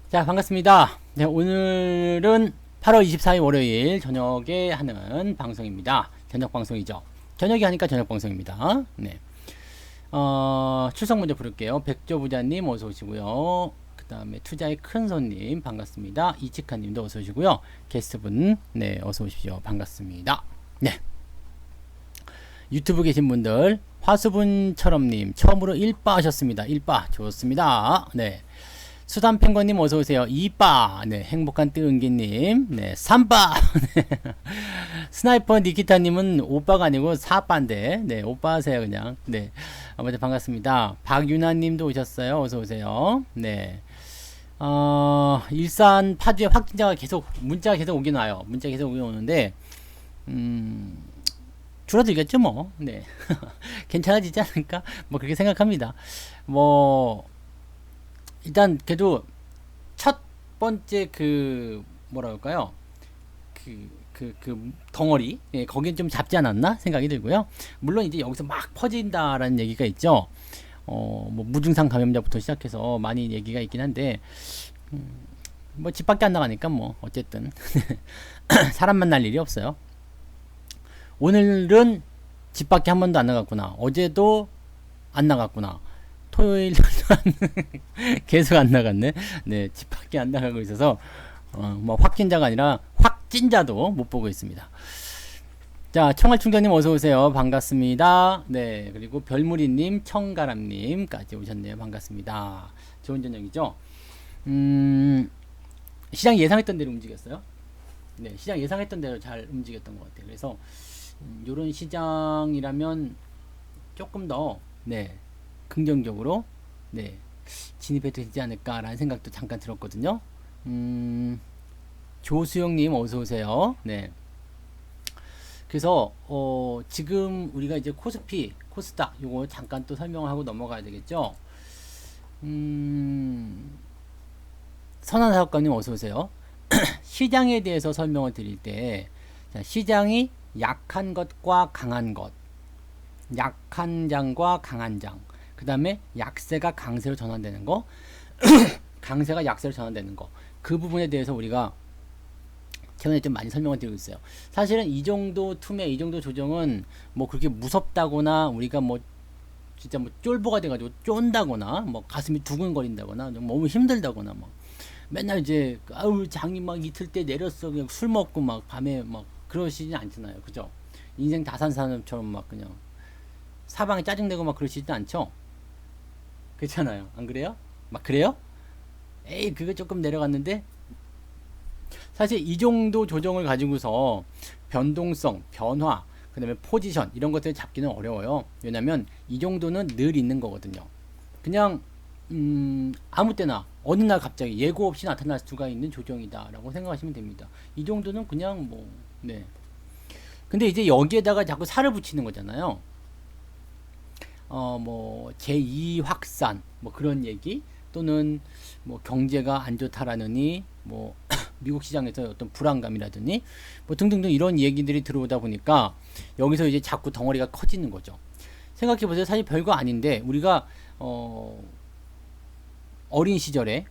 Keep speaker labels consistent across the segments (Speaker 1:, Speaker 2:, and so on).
Speaker 1: 자, 반갑습니다. 네, 오늘은 8월 24일 월요일 저녁에 하는 방송입니다. 저녁 방송이죠. 저녁에 하니까 저녁 방송입니다. 네. 출석 먼저 부를게요. 백조 부자님 어서 오시고요. 그 다음에 투자의 큰 손님 반갑습니다. 이치카님도 어서 오시고요. 게스트분 네 어서 오십시오. 반갑습니다. 네. 유튜브 계신 분들 화수분처럼님 처음으로 1바 하셨습니다. 1바 좋습니다. 네. 수담pengu님 어서오세요. 2바 네 행복한 뜨은기님 네 3바 네. 스나이퍼 니키타님은 5바가 아니고 4바인데 네 5바 하세요 그냥. 네 아무튼 반갑습니다. 박유나님도 오셨어요. 어서오세요. 네 일산 파주에 확진자가 계속 문자가 계속 오긴 와요. 문자 계속 오긴 오는데 줄어들겠죠 뭐. 네 괜찮아지지 않을까 뭐 그렇게 생각합니다. 뭐 일단 그래도 첫 번째 그 뭐라 그럴까요? 그 덩어리 예, 거긴 좀 잡지 않았나 생각이 들고요. 물론 이제 여기서 막 퍼진다라는 얘기가 있죠. 뭐 무증상 감염자부터 시작해서 많이 얘기가 있긴 한데 뭐 집 밖에 안 나가니까 뭐 어쨌든 사람 만날 일이 없어요. 오늘은 집 밖에 한 번도 안 나갔구나. 어제도 안 나갔구나. 토요일도 계속 안 나갔네. 네, 집 밖에 안 나가고 있어서 뭐 확진자가 아니라 확진자도 못 보고 있습니다. 자, 청알충전님 어서 오세요. 반갑습니다. 네, 그리고 별무리님, 청가람님까지 오셨네요. 반갑습니다. 좋은 저녁이죠. 시장 예상했던 대로 움직였어요. 네, 시장 예상했던 대로 잘 움직였던 것 같아요. 그래서 이런 시장이라면 조금 더 네. 긍정적으로 네 진입해도 되지 않을까라는 생각도 잠깐 들었거든요. 조수영님 어서 오세요. 네. 그래서 지금 우리가 이제 코스피, 코스닥 요거 잠깐 또 설명을 하고 넘어가야 되겠죠. 선한사업가님 어서 오세요. 시장에 대해서 설명을 드릴 때 자, 시장이 약한 것과 강한 것, 약한 장과 강한 장. 그 다음에 약세가 강세로 전환되는 거 강세가 약세로 전환되는 거 그 부분에 대해서 우리가 최근에 좀 많이 설명을 드리고 있어요. 사실은 이 정도 투매 이 정도 조정은 뭐 그렇게 무섭다거나 우리가 뭐 진짜 뭐 쫄보가 돼가지고 쫀다거나 뭐 가슴이 두근거린다거나 너무 힘들다거나 뭐 맨날 이제 아우 장이 막 이틀 때 내렸어 그냥 술 먹고 막 밤에 막 그러시진 않잖아요. 그죠? 인생 다 산 사람처럼 막 그냥 사방에 짜증내고 막 그러시진 않죠? 그렇잖아요. 안 그래요? 막 그래요? 에이 그거 조금 내려갔는데 사실 이 정도 조정을 가지고서 변동성, 변화, 그 다음에 포지션 이런 것들을 잡기는 어려워요. 왜냐면 이 정도는 늘 있는 거거든요. 그냥 아무 때나 어느 날 갑자기 예고 없이 나타날 수가 있는 조정이다 라고 생각하시면 됩니다. 이 정도는 그냥 뭐 네. 근데 이제 여기에다가 자꾸 살을 붙이는 거잖아요. 뭐 제2 확산 뭐 그런 얘기 또는 뭐 경제가 안 좋다라느니 뭐 미국 시장에서 어떤 불안감이라더니 뭐 등등등 이런 얘기들이 들어오다 보니까 여기서 이제 자꾸 덩어리가 커지는 거죠. 생각해 보세요. 사실 별거 아닌데 우리가 어린 시절을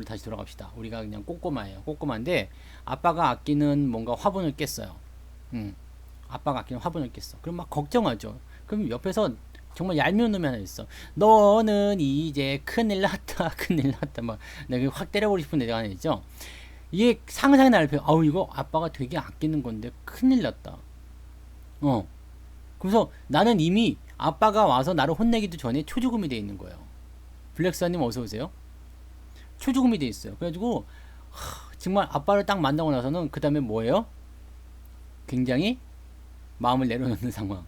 Speaker 1: 다시 돌아갑시다. 우리가 그냥 꼬꼬마예요. 꼬꼬마인데 아빠가 아끼는 뭔가 화분을 깼어요. 아빠가 아끼는 화분을 깼어. 그럼 막 걱정하죠. 그럼 옆에서 정말 얄미운 놈이 하나 있어. 너는 이제 큰일 났다, 큰일 났다. 막 내가 확 때려버리고 싶은 애가 하나 있죠. 이게 상상의 나를 펴. 아우 이거 아빠가 되게 아끼는 건데 큰일 났다. 그래서 나는 이미 아빠가 와서 나를 혼내기도 전에 초조금이 돼 있는 거예요. 블랙스님 어서 오세요. 초조금이 돼 있어요. 그래가지고 정말 아빠를 딱 만나고 나서는 그 다음에 뭐예요? 굉장히 마음을 내려놓는 상황.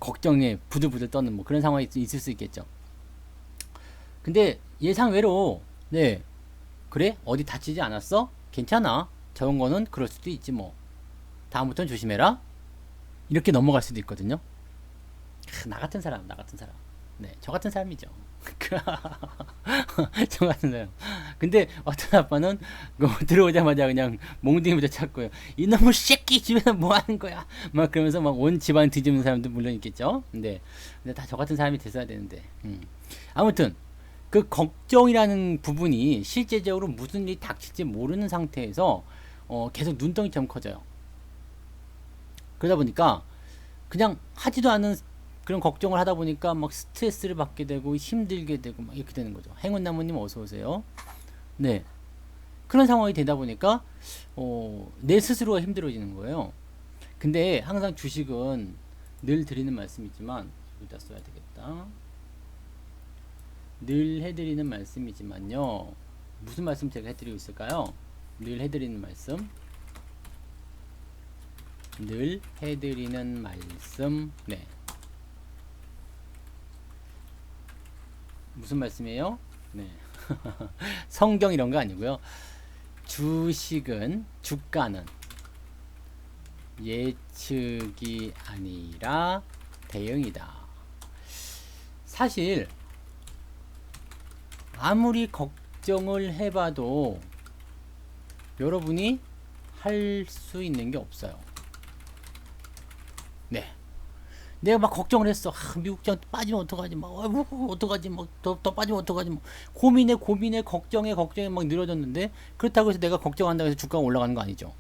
Speaker 1: 걱정에 부들부들 떠는 뭐 그런 상황이 있을 수 있겠죠. 근데 예상외로 네 그래 어디 다치지 않았어? 괜찮아. 저런 거는 그럴 수도 있지 뭐. 다음부터는 조심해라. 이렇게 넘어갈 수도 있거든요. 나 같은 사람. 네, 저 같은 사람이죠. 저 같은 사람. 근데 어떤 아빠는 들어오자마자 그냥 몽둥이부터 찾고요. 이놈의 새끼 집에서 뭐 하는 거야? 막 그러면서 막 온 집안 뒤집는 사람도 물론 있겠죠. 근데 다 저 같은 사람이 됐어야 되는데. 아무튼 그 걱정이라는 부분이 실제적으로 무슨 일이 닥칠지 모르는 상태에서 계속 눈덩이처럼 커져요. 그러다 보니까 그냥 하지도 않은 그런 걱정을 하다 보니까 막 스트레스를 받게 되고 힘들게 되고 막 이렇게 되는 거죠. 행운나무님 어서 오세요. 네. 그런 상황이 되다 보니까 내 스스로가 힘들어지는 거예요. 근데 항상 주식은 늘 드리는 말씀이지만 여기다 써야 되겠다. 늘 해드리는 말씀이지만요. 무슨 말씀 제가 해드리고 있을까요? 늘 해드리는 말씀. 늘 해드리는 말씀. 네. 무슨 말씀이에요? 네. 성경 이런 거 아니고요. 주식은, 주가는 예측이 아니라 대응이다. 사실 아무리 걱정을 해봐도 여러분이 할 수 있는 게 없어요. 네. 내가 막 걱정을 했어. 미국장 빠지면 어떡하지? 막, 어떡하지? 막, 더 빠지면 어떡하지? 막, 고민에, 걱정에 막 늘어졌는데, 그렇다고 해서 내가 걱정한다고 해서 주가가 올라가는 거 아니죠.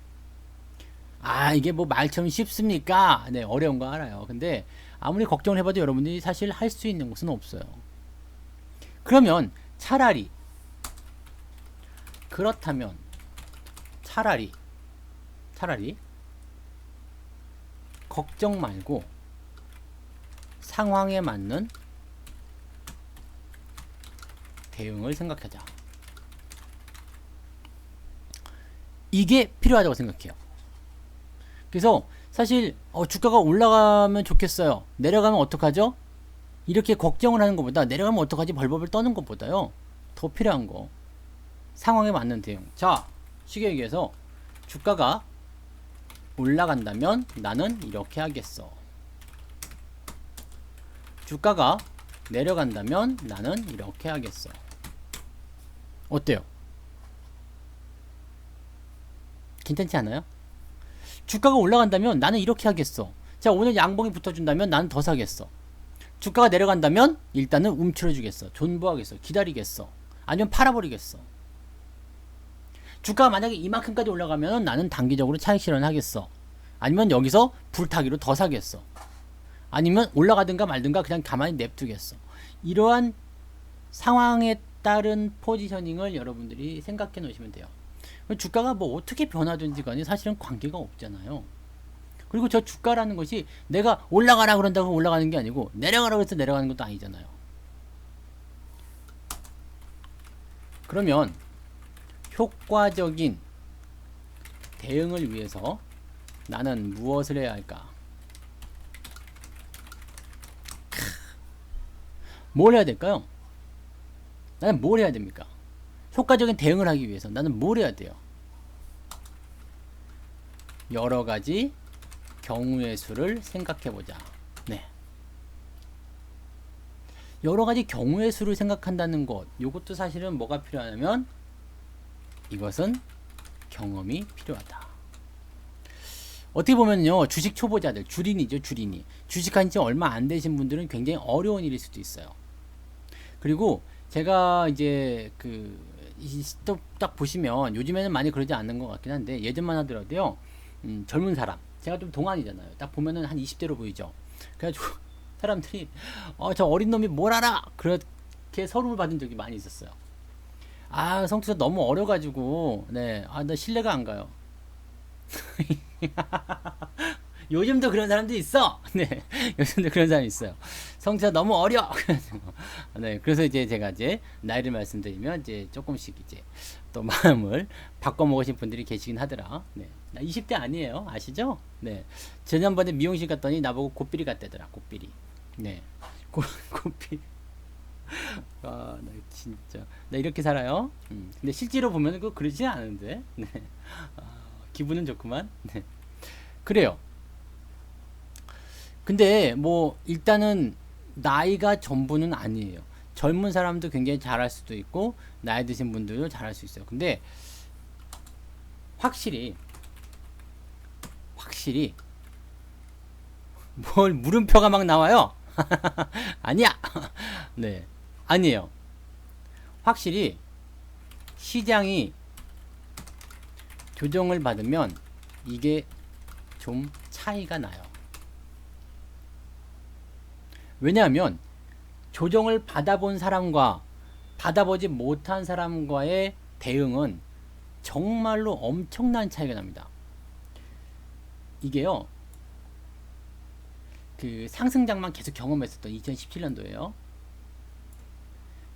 Speaker 1: 이게 뭐 말처럼 쉽습니까? 네, 어려운 거 알아요. 근데, 아무리 걱정을 해봐도 여러분들이 사실 할 수 있는 것은 없어요. 그러면, 그렇다면, 차라리, 걱정 말고, 상황에 맞는 대응을 생각하자. 이게 필요하다고 생각해요. 그래서 사실 주가가 올라가면 좋겠어요. 내려가면 어떡하죠? 이렇게 걱정을 하는 것보다 내려가면 어떡하지 벌벌 떠는 것보다요. 더 필요한 거. 상황에 맞는 대응. 자, 쉽게 얘기해서 주가가 올라간다면 나는 이렇게 하겠어. 주가가 내려간다면 나는 이렇게 하겠어. 어때요? 괜찮지 않아요? 주가가 올라간다면 나는 이렇게 하겠어. 자, 오늘 양봉이 붙어준다면 나는 더 사겠어. 주가가 내려간다면 일단은 움츠러주겠어. 존버하겠어. 기다리겠어. 아니면 팔아버리겠어. 주가가 만약에 이만큼까지 올라가면 나는 단기적으로 차익 실현하겠어. 아니면 여기서 불타기로 더 사겠어. 아니면 올라가든가 말든가 그냥 가만히 냅두겠어. 이러한 상황에 따른 포지셔닝을 여러분들이 생각해 놓으시면 돼요. 주가가 뭐 어떻게 변하든지 간에 사실은 관계가 없잖아요. 그리고 저 주가라는 것이 내가 올라가라 그런다고 올라가는 게 아니고 내려가라 그래서 내려가는 것도 아니잖아요. 그러면 효과적인 대응을 위해서 나는 무엇을 해야 할까? 뭘 해야 될까요? 나는 뭘 해야 됩니까? 효과적인 대응을 하기 위해서 나는 뭘 해야 돼요? 여러 가지 경우의 수를 생각해 보자. 네. 여러 가지 경우의 수를 생각한다는 것, 이것도 사실은 뭐가 필요하냐면 이것은 경험이 필요하다. 어떻게 보면요, 주식 초보자들, 주린이죠, 주린이. 주식한 지 얼마 안 되신 분들은 굉장히 어려운 일일 수도 있어요. 그리고 제가 이제 딱 보시면 요즘에는 많이 그러지 않는 것 같긴 한데 예전만 하더라도요, 젊은 사람, 제가 좀 동안이잖아요. 딱 보면은 한 20대로 보이죠. 그래가지고 사람들이 저 어린 놈이 뭘 알아? 그렇게 서름을 받은 적이 많이 있었어요. 성투사 너무 어려가지고 네, 나 신뢰가 안 가요. 요즘도 그런 사람도 있어. 네, 요즘도 그런 사람이 있어요. 성투사 너무 어려. 네, 그래서 이제 제가 이제 나이를 말씀드리면 이제 조금씩 이제 또 마음을 바꿔 먹으신 분들이 계시긴 하더라. 네, 나 20대 아니에요. 아시죠? 네, 지난번에 미용실 갔더니 나보고 곱비리 같대더라. 곱비리. 네, 곱비리. 나 진짜 나 이렇게 살아요. 근데 실제로 보면 그러지 않은데. 네. 기분은 좋구만. 네. 그래요. 근데 뭐 일단은 나이가 전부는 아니에요. 젊은 사람도 굉장히 잘할 수도 있고 나이 드신 분들도 잘할 수 있어요. 근데 확실히 뭘 물음표가 막 나와요. 아니야. 네, 아니에요. 확실히 시장이 조정을 받으면 이게 좀 차이가 나요. 왜냐하면 조정을 받아본 사람과 받아보지 못한 사람과의 대응은 정말로 엄청난 차이가 납니다. 이게요, 그 상승장만 계속 경험했었던 2017년도에요.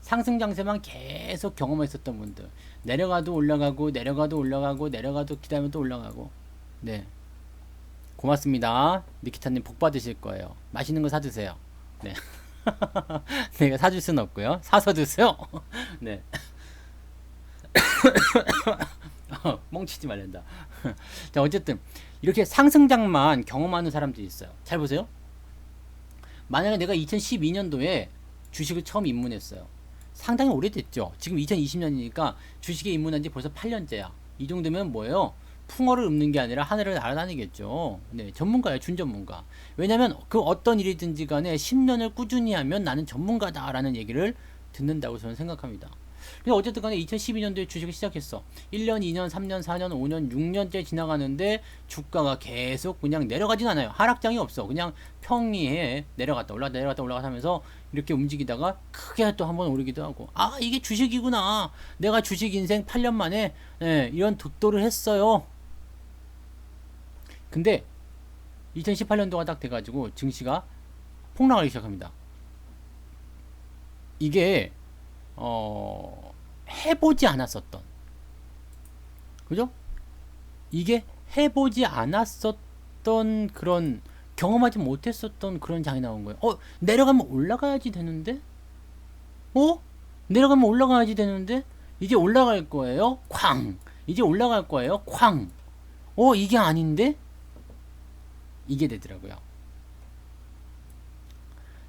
Speaker 1: 상승장세만 계속 경험했었던 분들, 내려가도 올라가고 내려가도 올라가고 내려가도 기다리면 또 올라가고. 네, 고맙습니다. 니키타님 복 받으실 거예요. 맛있는 거 사드세요. 네. 내가 사줄 수는 없고요. 사서 드세요. 네. 멍치지 말란다. 자, 어쨌든 이렇게 상승장만 경험하는 사람들이 있어요. 잘 보세요. 만약에 내가 2012년도에 주식을 처음 입문했어요. 상당히 오래됐죠. 지금 2020년이니까 주식에 입문한 지 벌써 8년째야. 이 정도면 뭐예요? 풍어를 읊는 게 아니라 하늘을 날아다니겠죠. 네, 전문가예요. 준전문가. 왜냐면 그 어떤 일이든지 간에 10년을 꾸준히 하면 나는 전문가다라는 얘기를 듣는다고 저는 생각합니다. 근데 어쨌든 간에 2012년도에 주식을 시작했어. 1년, 2년, 3년, 4년, 5년, 6년째 지나가는데 주가가 계속 그냥 내려가진 않아요. 하락장이 없어. 그냥 평이해. 내려갔다 올라갔다 내려갔다 올라갔다 하면서 이렇게 움직이다가 크게 또 한번 오르기도 하고, 아, 이게 주식이구나. 내가 주식 인생 8년 만에 이런 득도를 했어요. 근데 2018년도가 딱 돼가지고 증시가 폭락하기 시작합니다. 이게 해보지 않았었던, 그죠? 이게 해보지 않았었던 그런, 경험하지 못했었던 그런 장이 나온 거예요. 내려가면 올라가야지 되는데? 내려가면 올라가야지 되는데? 이제 올라갈 거예요? 쾅! 이제 올라갈 거예요? 쾅! 이게 아닌데? 이게 되더라고요.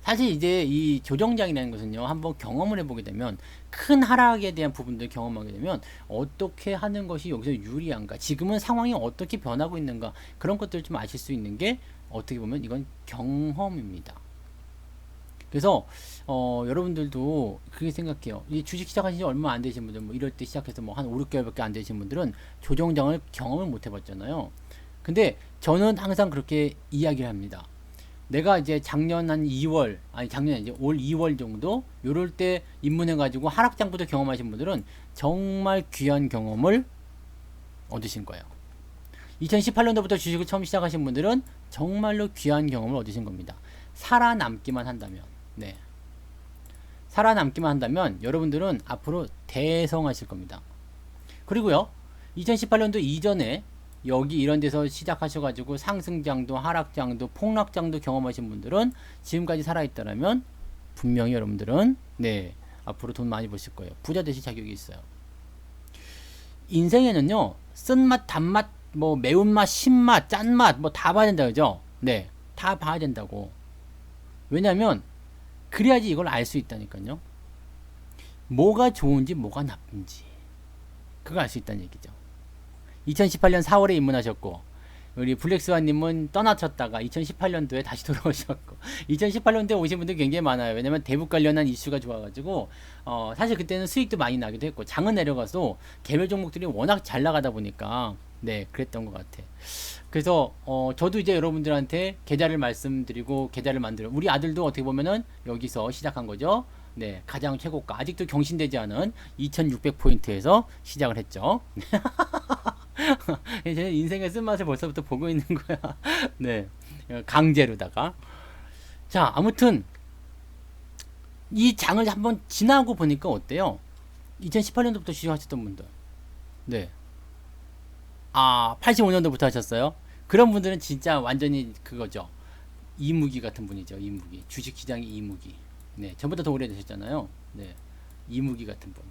Speaker 1: 사실 이제 이 조정장이라는 것은요, 한번 경험을 해보게 되면, 큰 하락에 대한 부분들을 경험하게 되면 어떻게 하는 것이 여기서 유리한가, 지금은 상황이 어떻게 변하고 있는가, 그런 것들을 좀 아실 수 있는 게 어떻게 보면 이건 경험입니다. 그래서 여러분들도 그렇게 생각해요. 이 주식 시작하신 지 얼마 안 되신 분들, 뭐 이럴 때 시작해서 뭐 한 5, 6개월밖에 안 되신 분들은 조정장을 경험을 못 해봤잖아요. 근데 저는 항상 그렇게 이야기를 합니다. 내가 이제 작년 한 2월, 아니 작년 이제 올 2월 정도 요럴 때 입문해가지고 하락장부터 경험하신 분들은 정말 귀한 경험을 얻으신 거예요. 2018년도부터 주식을 처음 시작하신 분들은 정말로 귀한 경험을 얻으신 겁니다. 살아남기만 한다면, 네, 살아남기만 한다면 여러분들은 앞으로 대성하실 겁니다. 그리고요, 2018년도 이전에 여기 이런 데서 시작하셔가지고 상승장도 하락장도 폭락장도 경험하신 분들은 지금까지 살아있다라면 분명히 여러분들은 네, 앞으로 돈 많이 버실 거예요. 부자 되실 자격이 있어요. 인생에는요, 쓴맛, 단맛, 뭐 매운맛, 신맛, 짠맛 뭐 다 봐야 된다, 그죠? 네, 다 봐야 된다고. 왜냐면 그래야지 이걸 알 수 있다니까요. 뭐가 좋은지 뭐가 나쁜지 그걸 알 수 있다는 얘기죠. 2018년 4월에 입문하셨고, 우리 블랙스완님은 떠나셨다가 2018년도에 다시 돌아오셨고, 2018년도에 오신 분들 굉장히 많아요. 왜냐면 대북 관련한 이슈가 좋아가지고, 사실 그때는 수익도 많이 나기도 했고, 장은 내려가서 개별 종목들이 워낙 잘 나가다 보니까, 네, 그랬던 것 같아. 그래서, 저도 이제 여러분들한테 계좌를 말씀드리고, 계좌를 만들어, 우리 아들도 어떻게 보면은 여기서 시작한 거죠. 네, 가장 최고가, 아직도 경신되지 않은 2600포인트에서 시작을 했죠. 제 인생의 쓴맛을 벌써부터 보고 있는 거야. 네, 강제로다가. 자, 아무튼 이 장을 한번 지나고 보니까 어때요? 2018년도부터 시작하셨던 분들, 네, 85년도부터 하셨어요. 그런 분들은 진짜 완전히 그거죠. 이무기 같은 분이죠. 이무기, 주식시장의 이무기. 네, 전보다 더 오래되셨잖아요. 네, 이무기 같은 분.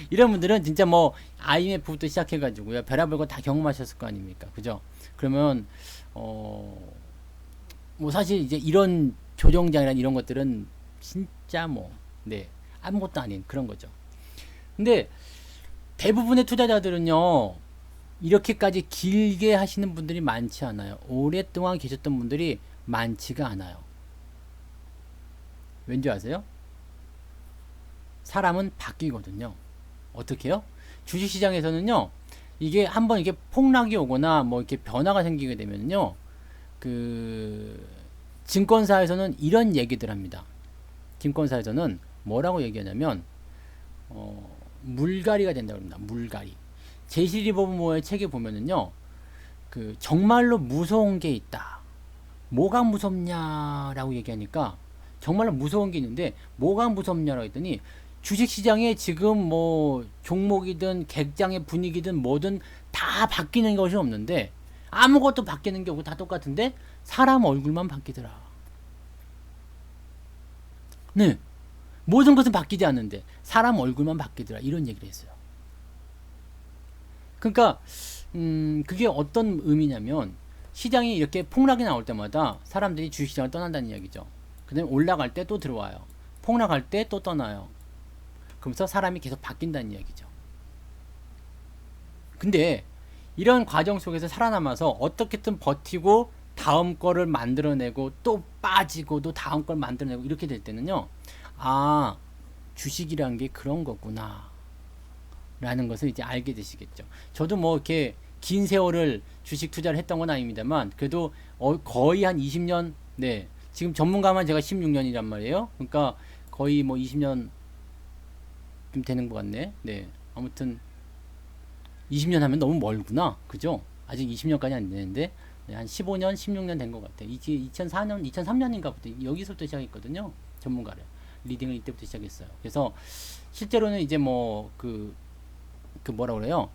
Speaker 1: 이런 분들은 진짜 뭐 IMF부터 시작해가지고요, 별의별 거 다 경험하셨을 거 아닙니까, 그죠? 그러면 뭐 사실 이제 이런 조정장이란 이런 것들은 진짜 뭐 네, 아무것도 아닌 그런 거죠. 근데 대부분의 투자자들은요, 이렇게까지 길게 하시는 분들이 많지 않아요. 오랫동안 계셨던 분들이 많지가 않아요. 왠지 아세요? 사람은 바뀌거든요. 어떻게요? 주식시장에서는요, 이게 한번 이게 폭락이 오거나 뭐 이렇게 변화가 생기게 되면요, 그 증권사에서는 이런 얘기들 합니다. 증권사에서는 뭐라고 얘기하냐면 물갈이가 된다고 합니다. 물갈이. 제시 리버모어의 책에 보면은요, 그 정말로 무서운 게 있다. 뭐가 무섭냐라고 얘기하니까 정말로 무서운 게 있는데 뭐가 무섭냐라고 했더니 주식시장에 지금 뭐 종목이든 객장의 분위기든 뭐든 다 바뀌는 것이 없는데 아무것도 바뀌는 게 없고 다 똑같은데 사람 얼굴만 바뀌더라. 네. 모든 것은 바뀌지 않는데 사람 얼굴만 바뀌더라. 이런 얘기를 했어요. 그러니까 그게 어떤 의미냐면 시장이 이렇게 폭락이 나올 때마다 사람들이 주식시장을 떠난다는 이야기죠. 그 다음에 올라갈 때 또 들어와요. 폭락할 때 또 떠나요. 그러면서 사람이 계속 바뀐다는 이야기죠. 근데 이런 과정 속에서 살아남아서 어떻게든 버티고 다음 거를 만들어내고 또 빠지고 또 다음 걸 만들어내고 이렇게 될 때는요, 아, 주식이란 게 그런 거구나 라는 것을 이제 알게 되시겠죠. 저도 뭐 이렇게 긴 세월을 주식 투자를 했던 건 아닙니다만 그래도 거의 한 20년, 네, 지금 전문가만 제가 16년이란 말이에요. 그러니까 거의 뭐 20년 좀 되는 것 같네. 네, 아무튼 20년 하면 너무 멀구나. 그죠? 아직 20년까지 안 되는데, 네, 한 15년, 16년 된 것 같아요. 이제 2004년, 2003년인가부터 여기서부터 시작했거든요. 전문가를. 리딩을 이때부터 시작했어요. 그래서 실제로는 이제 뭐 그 뭐라 그래요?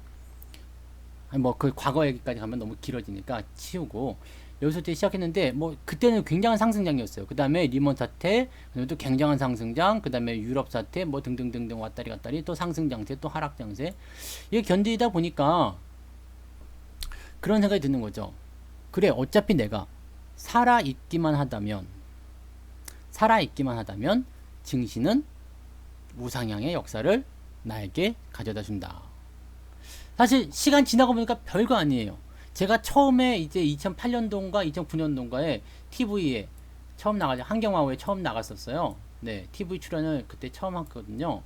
Speaker 1: 뭐 그 과거 얘기까지 가면 너무 길어지니까 치우고 여기서부터 시작했는데 뭐 그때는 굉장한 상승장이었어요. 그 다음에 리먼 사태, 그다음에 또 굉장한 상승장, 그 다음에 유럽 사태, 뭐 등등등등 왔다리 갔다리 또 상승장세, 또 하락장세. 이게 견디다 보니까 그런 생각이 드는 거죠. 그래, 어차피 내가 살아있기만 하다면 증시는 우상향의 역사를 나에게 가져다 준다. 사실 시간 지나고 보니까 별거 아니에요. 제가 처음에 이제 2008년도인가 2009년도인가에 TV에 처음 나가죠. 한경화호에 처음 나갔었어요. 네, TV 출연을 그때 처음 했거든요.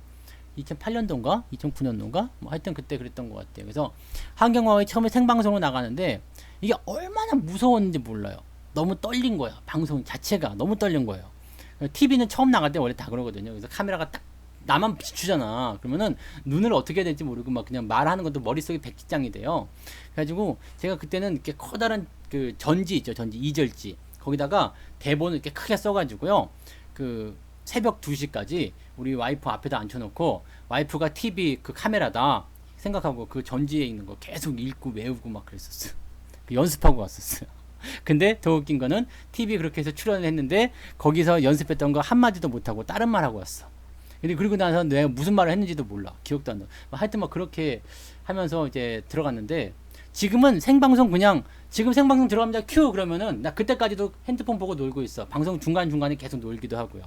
Speaker 1: 2008년도인가 2009년도인가 뭐 하여튼 그때 그랬던 것 같아요. 그래서 한경화호에 처음에 생방송으로 나가는데 이게 얼마나 무서웠는지 몰라요. 너무 떨린 거야. 방송 자체가 너무 떨린 거예요. TV는 처음 나갈 때 원래 다 그러거든요. 그래서 카메라가 딱 나만 비추잖아. 그러면은 눈을 어떻게 해야 될지 모르고 막 그냥 말하는 것도 머릿속에 백지장이 돼요. 그래가지고 제가 그때는 이렇게 커다란 그 전지 있죠. 전지 2절지. 거기다가 대본을 이렇게 크게 써가지고요. 그 새벽 2시까지 우리 와이프 앞에다 앉혀놓고 와이프가 TV 그 카메라다 생각하고 그 전지에 있는 거 계속 읽고 외우고 막 그랬었어요. 연습하고 왔었어요. 근데 더 웃긴 거는 TV 그렇게 해서 출연을 했는데 거기서 연습했던 거 한마디도 못하고 다른 말 하고 왔어. 그리고 나서 내가 무슨 말을 했는지도 몰라. 기억도 안 나. 하여튼 막 그렇게 하면서 이제 들어갔는데 지금은 생방송 그냥 지금 생방송 들어갑니다. 큐 그러면은 나 그때까지도 핸드폰 보고 놀고 있어. 방송 중간중간에 계속 놀기도 하고요.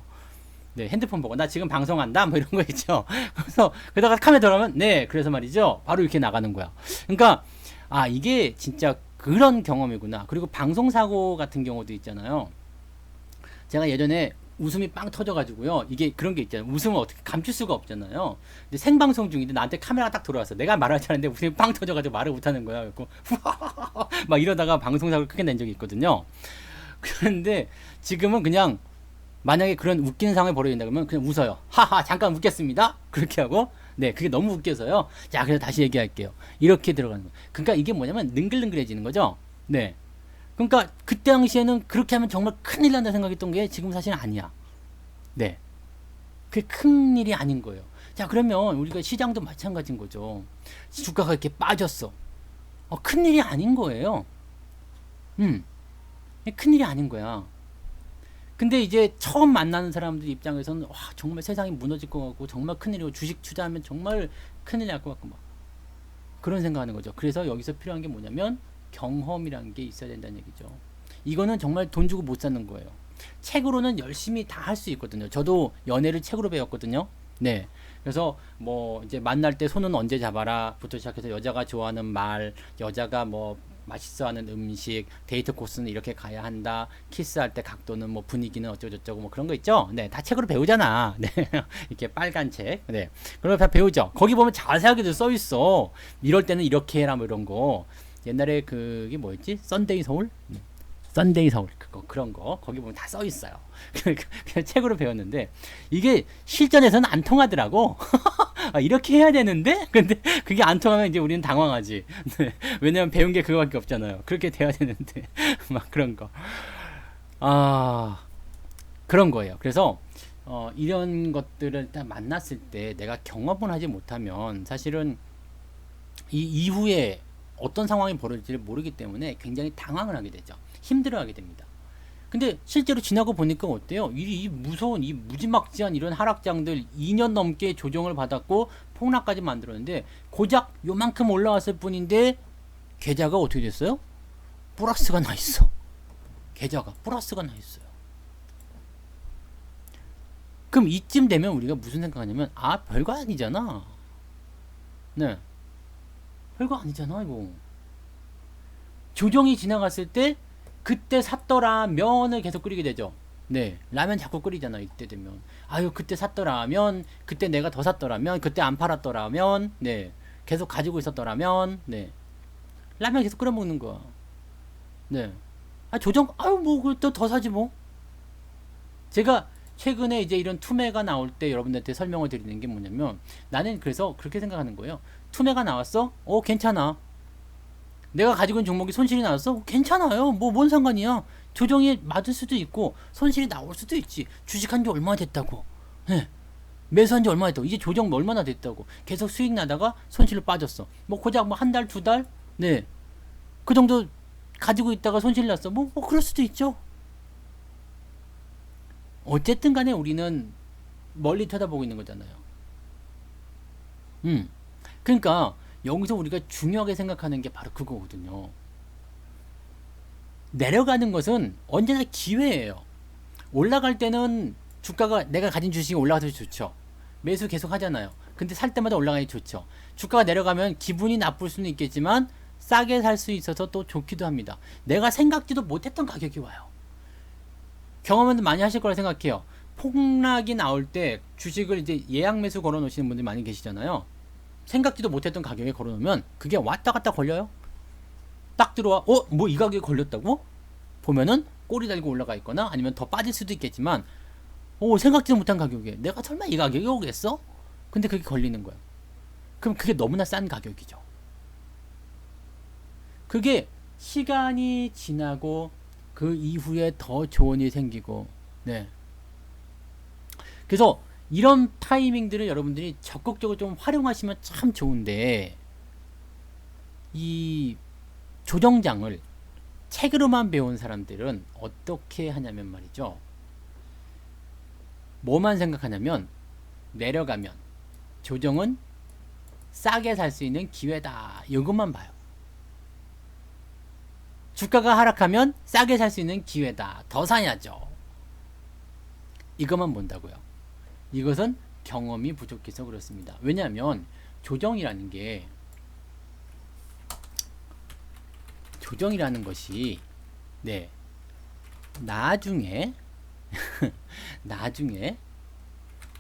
Speaker 1: 네, 핸드폰 보고 나 지금 방송한다 뭐 이런 거 있죠. 그래서 그러다가 카메라 들어가면 네, 그래서 말이죠. 바로 이렇게 나가는 거야. 그러니까 아, 이게 진짜 그런 경험이구나. 그리고 방송사고 같은 경우도 있잖아요. 제가 예전에 웃음이 빵 터져가지고요. 이게 그런 게 있잖아요. 웃음을 어떻게 감출 수가 없잖아요. 근데 생방송 중인데 나한테 카메라가 딱 들어왔어. 내가 말하지 않았는데 웃음이 빵 터져가지고 말을 못하는 거야. 그래서 막 이러다가 방송사고를 크게 낸 적이 있거든요. 그런데 지금은 그냥 만약에 그런 웃기는 상황이 벌어진다 그러면 그냥 웃어요. 하하, 잠깐 웃겠습니다. 그렇게 하고 네, 그게 너무 웃겨서요. 자, 그래서 다시 얘기할게요. 이렇게 들어가는 거예요. 그러니까 이게 뭐냐면 능글능글해지는 거죠. 네. 그러니까 그때 당시에는 그렇게 하면 정말 큰일 난다 생각했던 게 지금 사실은 아니야. 네. 그게 큰일이 아닌 거예요. 자, 그러면 우리가 시장도 마찬가지인 거죠. 주가가 이렇게 빠졌어. 큰일이 아닌 거예요. 큰일이 아닌 거야. 근데 이제 처음 만나는 사람들 입장에서는 와, 정말 세상이 무너질 것 같고 정말 큰일이고 주식 투자하면 정말 큰일 날 것 같고 막 그런 생각하는 거죠. 그래서 여기서 필요한 게 뭐냐면 경험이라는 게 있어야 된다는 얘기죠. 이거는 정말 돈 주고 못 사는 거예요. 책으로는 열심히 다 할 수 있거든요. 저도 연애를 책으로 배웠거든요. 네. 그래서 뭐 이제 만날 때 손은 언제 잡아라 부터 시작해서 여자가 좋아하는 말, 여자가 뭐 맛있어하는 음식, 데이트 코스는 이렇게 가야 한다, 키스할 때 각도는 뭐 분위기는 어쩌고저쩌고 뭐 그런 거 있죠. 네, 다 책으로 배우잖아. 네, 이렇게 빨간 책. 네, 그런 거 다 배우죠. 거기 보면 자세하게도 써 있어. 이럴 때는 이렇게 해라 뭐 이런 거. 옛날에 그게 뭐였지? 썬데이 서울? 썬데이 서울 그거 그런 거 거기 보면 다 써 있어요. 그냥 책으로 배웠는데 이게 실전에서는 안 통하더라고. 아, 이렇게 해야 되는데 근데 그게 안 통하면 이제 우리는 당황하지. 네. 왜냐면 배운 게 그거밖에 없잖아요. 그렇게 돼야 되는데 막 그런 거. 아 그런 거예요. 그래서 이런 것들을 딱 만났을 때 내가 경험을 하지 못하면 사실은 이 이후에 어떤 상황이 벌어질지 모르기 때문에 굉장히 당황을 하게 되죠. 힘들어하게 됩니다. 근데 실제로 지나고 보니까 어때요? 이 무서운 이 무지막지한 이런 하락장들 2년 넘게 조정을 받았고 폭락까지 만들었는데 고작 요만큼 올라왔을 뿐인데 계좌가 어떻게 됐어요? 플러스가 나 있어. 계좌가 플러스가 나 있어요. 그럼 이쯤 되면 우리가 무슨 생각하냐면 아 별거 아니잖아. 네, 별거 아니잖아 이거. 조정이 지나갔을 때 그때 샀더라면을 계속 끓이게 되죠. 네, 라면 자꾸 끓이잖아 이때 되면. 아유 그때 샀더라면, 그때 내가 더 샀더라면, 그때 안 팔았더라면, 네, 계속 가지고 있었더라면, 네, 라면 계속 끓여 먹는 거야. 네, 아 조정, 아유 뭐 그또 더 사지 뭐. 제가 최근에 이제 이런 투매가 나올 때 여러분들한테 설명을 드리는 게 뭐냐면 나는 그래서 그렇게 생각하는 거예요. 투매가 나왔어? 괜찮아. 내가 가지고 있는 종목이 손실이 나왔어? 괜찮아요. 뭐 뭔 상관이야. 조정이 맞을 수도 있고 손실이 나올 수도 있지. 주식한 지 얼마나 됐다고. 네. 매수한 지 얼마나 됐다고. 이제 조정 얼마나 됐다고. 계속 수익 나다가 손실로 빠졌어. 뭐 고작 뭐 한 달, 두 달? 네. 그 정도 가지고 있다가 손실 났어. 뭐 그럴 수도 있죠. 어쨌든 간에 우리는 멀리 쳐다보고 있는 거잖아요. 그러니까 여기서 우리가 중요하게 생각하는 게 바로 그거거든요. 내려가는 것은 언제나 기회예요. 올라갈 때는 주가가 내가 가진 주식이 올라가서 좋죠. 매수 계속 하잖아요. 근데 살 때마다 올라가기 좋죠. 주가가 내려가면 기분이 나쁠 수는 있겠지만 싸게 살 수 있어서 또 좋기도 합니다. 내가 생각지도 못했던 가격이 와요. 경험은 많이 하실 거라 생각해요. 폭락이 나올 때 주식을 이제 예약 매수 걸어 놓으시는 분들이 많이 계시잖아요. 생각지도 못했던 가격에 걸어 놓으면 그게 왔다 갔다 걸려요. 딱 들어와, 뭐 이 가격에 걸렸다고? 보면은 꼬리 달고 올라가 있거나 아니면 더 빠질 수도 있겠지만, 생각지도 못한 가격에 내가 설마 이 가격에 오겠어? 근데 그게 걸리는 거야. 그럼 그게 너무나 싼 가격이죠. 그게 시간이 지나고 그 이후에 더 좋은 일이 생기고, 네. 그래서 이런 타이밍들을 여러분들이 적극적으로 좀 활용하시면 참 좋은데, 이 조정장을 책으로만 배운 사람들은 어떻게 하냐면 말이죠. 뭐만 생각하냐면, 내려가면 조정은 싸게 살 수 있는 기회다. 이것만 봐요. 주가가 하락하면 싸게 살 수 있는 기회다. 더 사야죠. 이것만 본다고요. 이것은 경험이 부족해서 그렇습니다. 왜냐하면 조정이라는 것이 네, 나중에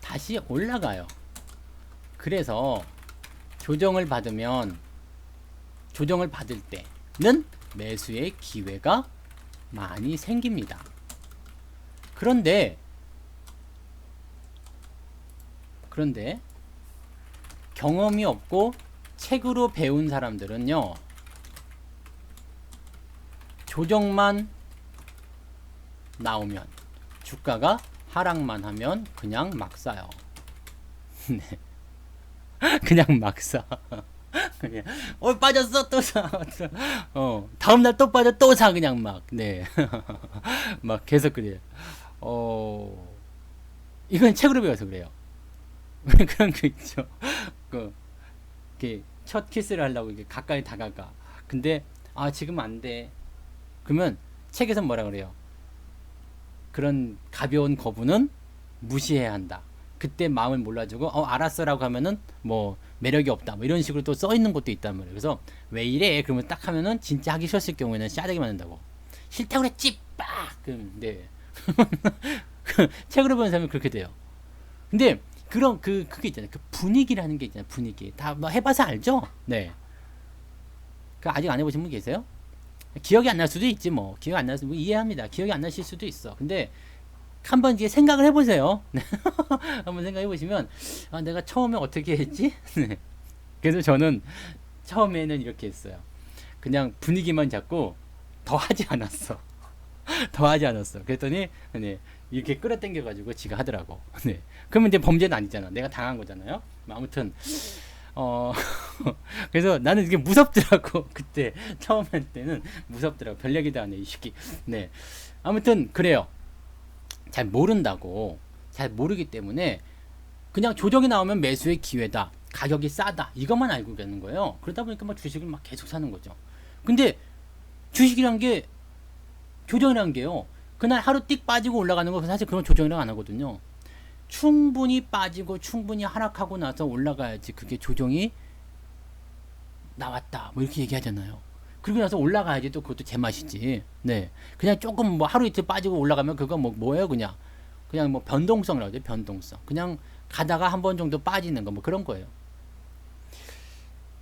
Speaker 1: 다시 올라가요. 그래서 조정을 받을 때는 매수의 기회가 많이 생깁니다. 그런데 경험이 없고 책으로 배운 사람들은요, 조정만 나오면, 주가가 하락만 하면 그냥 막 사요. 네. 그냥 막 사. 그냥 빠졌어 또 사. 다음날 또 빠져 또 사. 그냥 막. 네. 막 계속 그래요. 이건 책으로 배워서 그래요. 그런 거 있죠. 이렇게 첫 키스를 하려고 이렇게 가까이 다가가. 근데 지금 안 돼. 그러면 책에서 뭐라 그래요? 그런 가벼운 거부는 무시해야 한다. 그때 마음을 몰라주고 알았어라고 하면은 뭐 매력이 없다 뭐 이런 식으로 또 써 있는 것도 있단 말이에요. 그래서 왜 이래? 그러면 딱 하면은 진짜 하기 싫었을 경우에는 싸대기 맞는다고. 싫다고 그랬지 빡. 그럼 네. 책으로 보는 사람은 그렇게 돼요. 근데 그런 그게 있잖아요. 그 분위기라는 게 있잖아요. 분위기 다 뭐 해봐서 알죠? 네. 그 아직 안 해보신 분 계세요? 기억이 안 날 수도 있지 뭐. 기억 안 날 수도 이해합니다. 기억이 안 나실 수도 있어. 근데 한번 이제 생각을 해보세요. 한번 생각해 보시면 내가 처음에 어떻게 했지? 네. 그래서 저는 처음에는 이렇게 했어요. 그냥 분위기만 잡고 더 하지 않았어. 더 하지 않았어. 그랬더니 네, 이렇게 끌어당겨 가지고 지가 하더라고. 네. 그러면 이제 범죄는 아니잖아. 내가 당한 거잖아요. 아무튼 그래서 나는 이게 무섭더라고. 그때 처음 할 때는 무섭더라고. 별 얘기도 안 해, 이 새끼. 네. 아무튼 그래요. 잘 모른다고. 잘 모르기 때문에 그냥 조정이 나오면 매수의 기회다. 가격이 싸다. 이것만 알고 있는 거예요. 그러다 보니까 막 주식을 막 계속 사는 거죠. 근데 주식이란 게 조정이란 게요. 그날 하루 띡 빠지고 올라가는 거 사실 그런 조정이라고 안 하거든요. 충분히 빠지고 충분히 하락하고 나서 올라가야지 그게 조정이 나왔다. 뭐 이렇게 얘기하잖아요. 그리고 나서 올라가야지 또 그것도 제맛이지. 네. 그냥 조금 뭐 하루 이틀 빠지고 올라가면 그거 뭐예요? 그냥 뭐 변동성이라고 하죠. 변동성. 그냥 가다가 한 번 정도 빠지는 거 뭐 그런 거예요.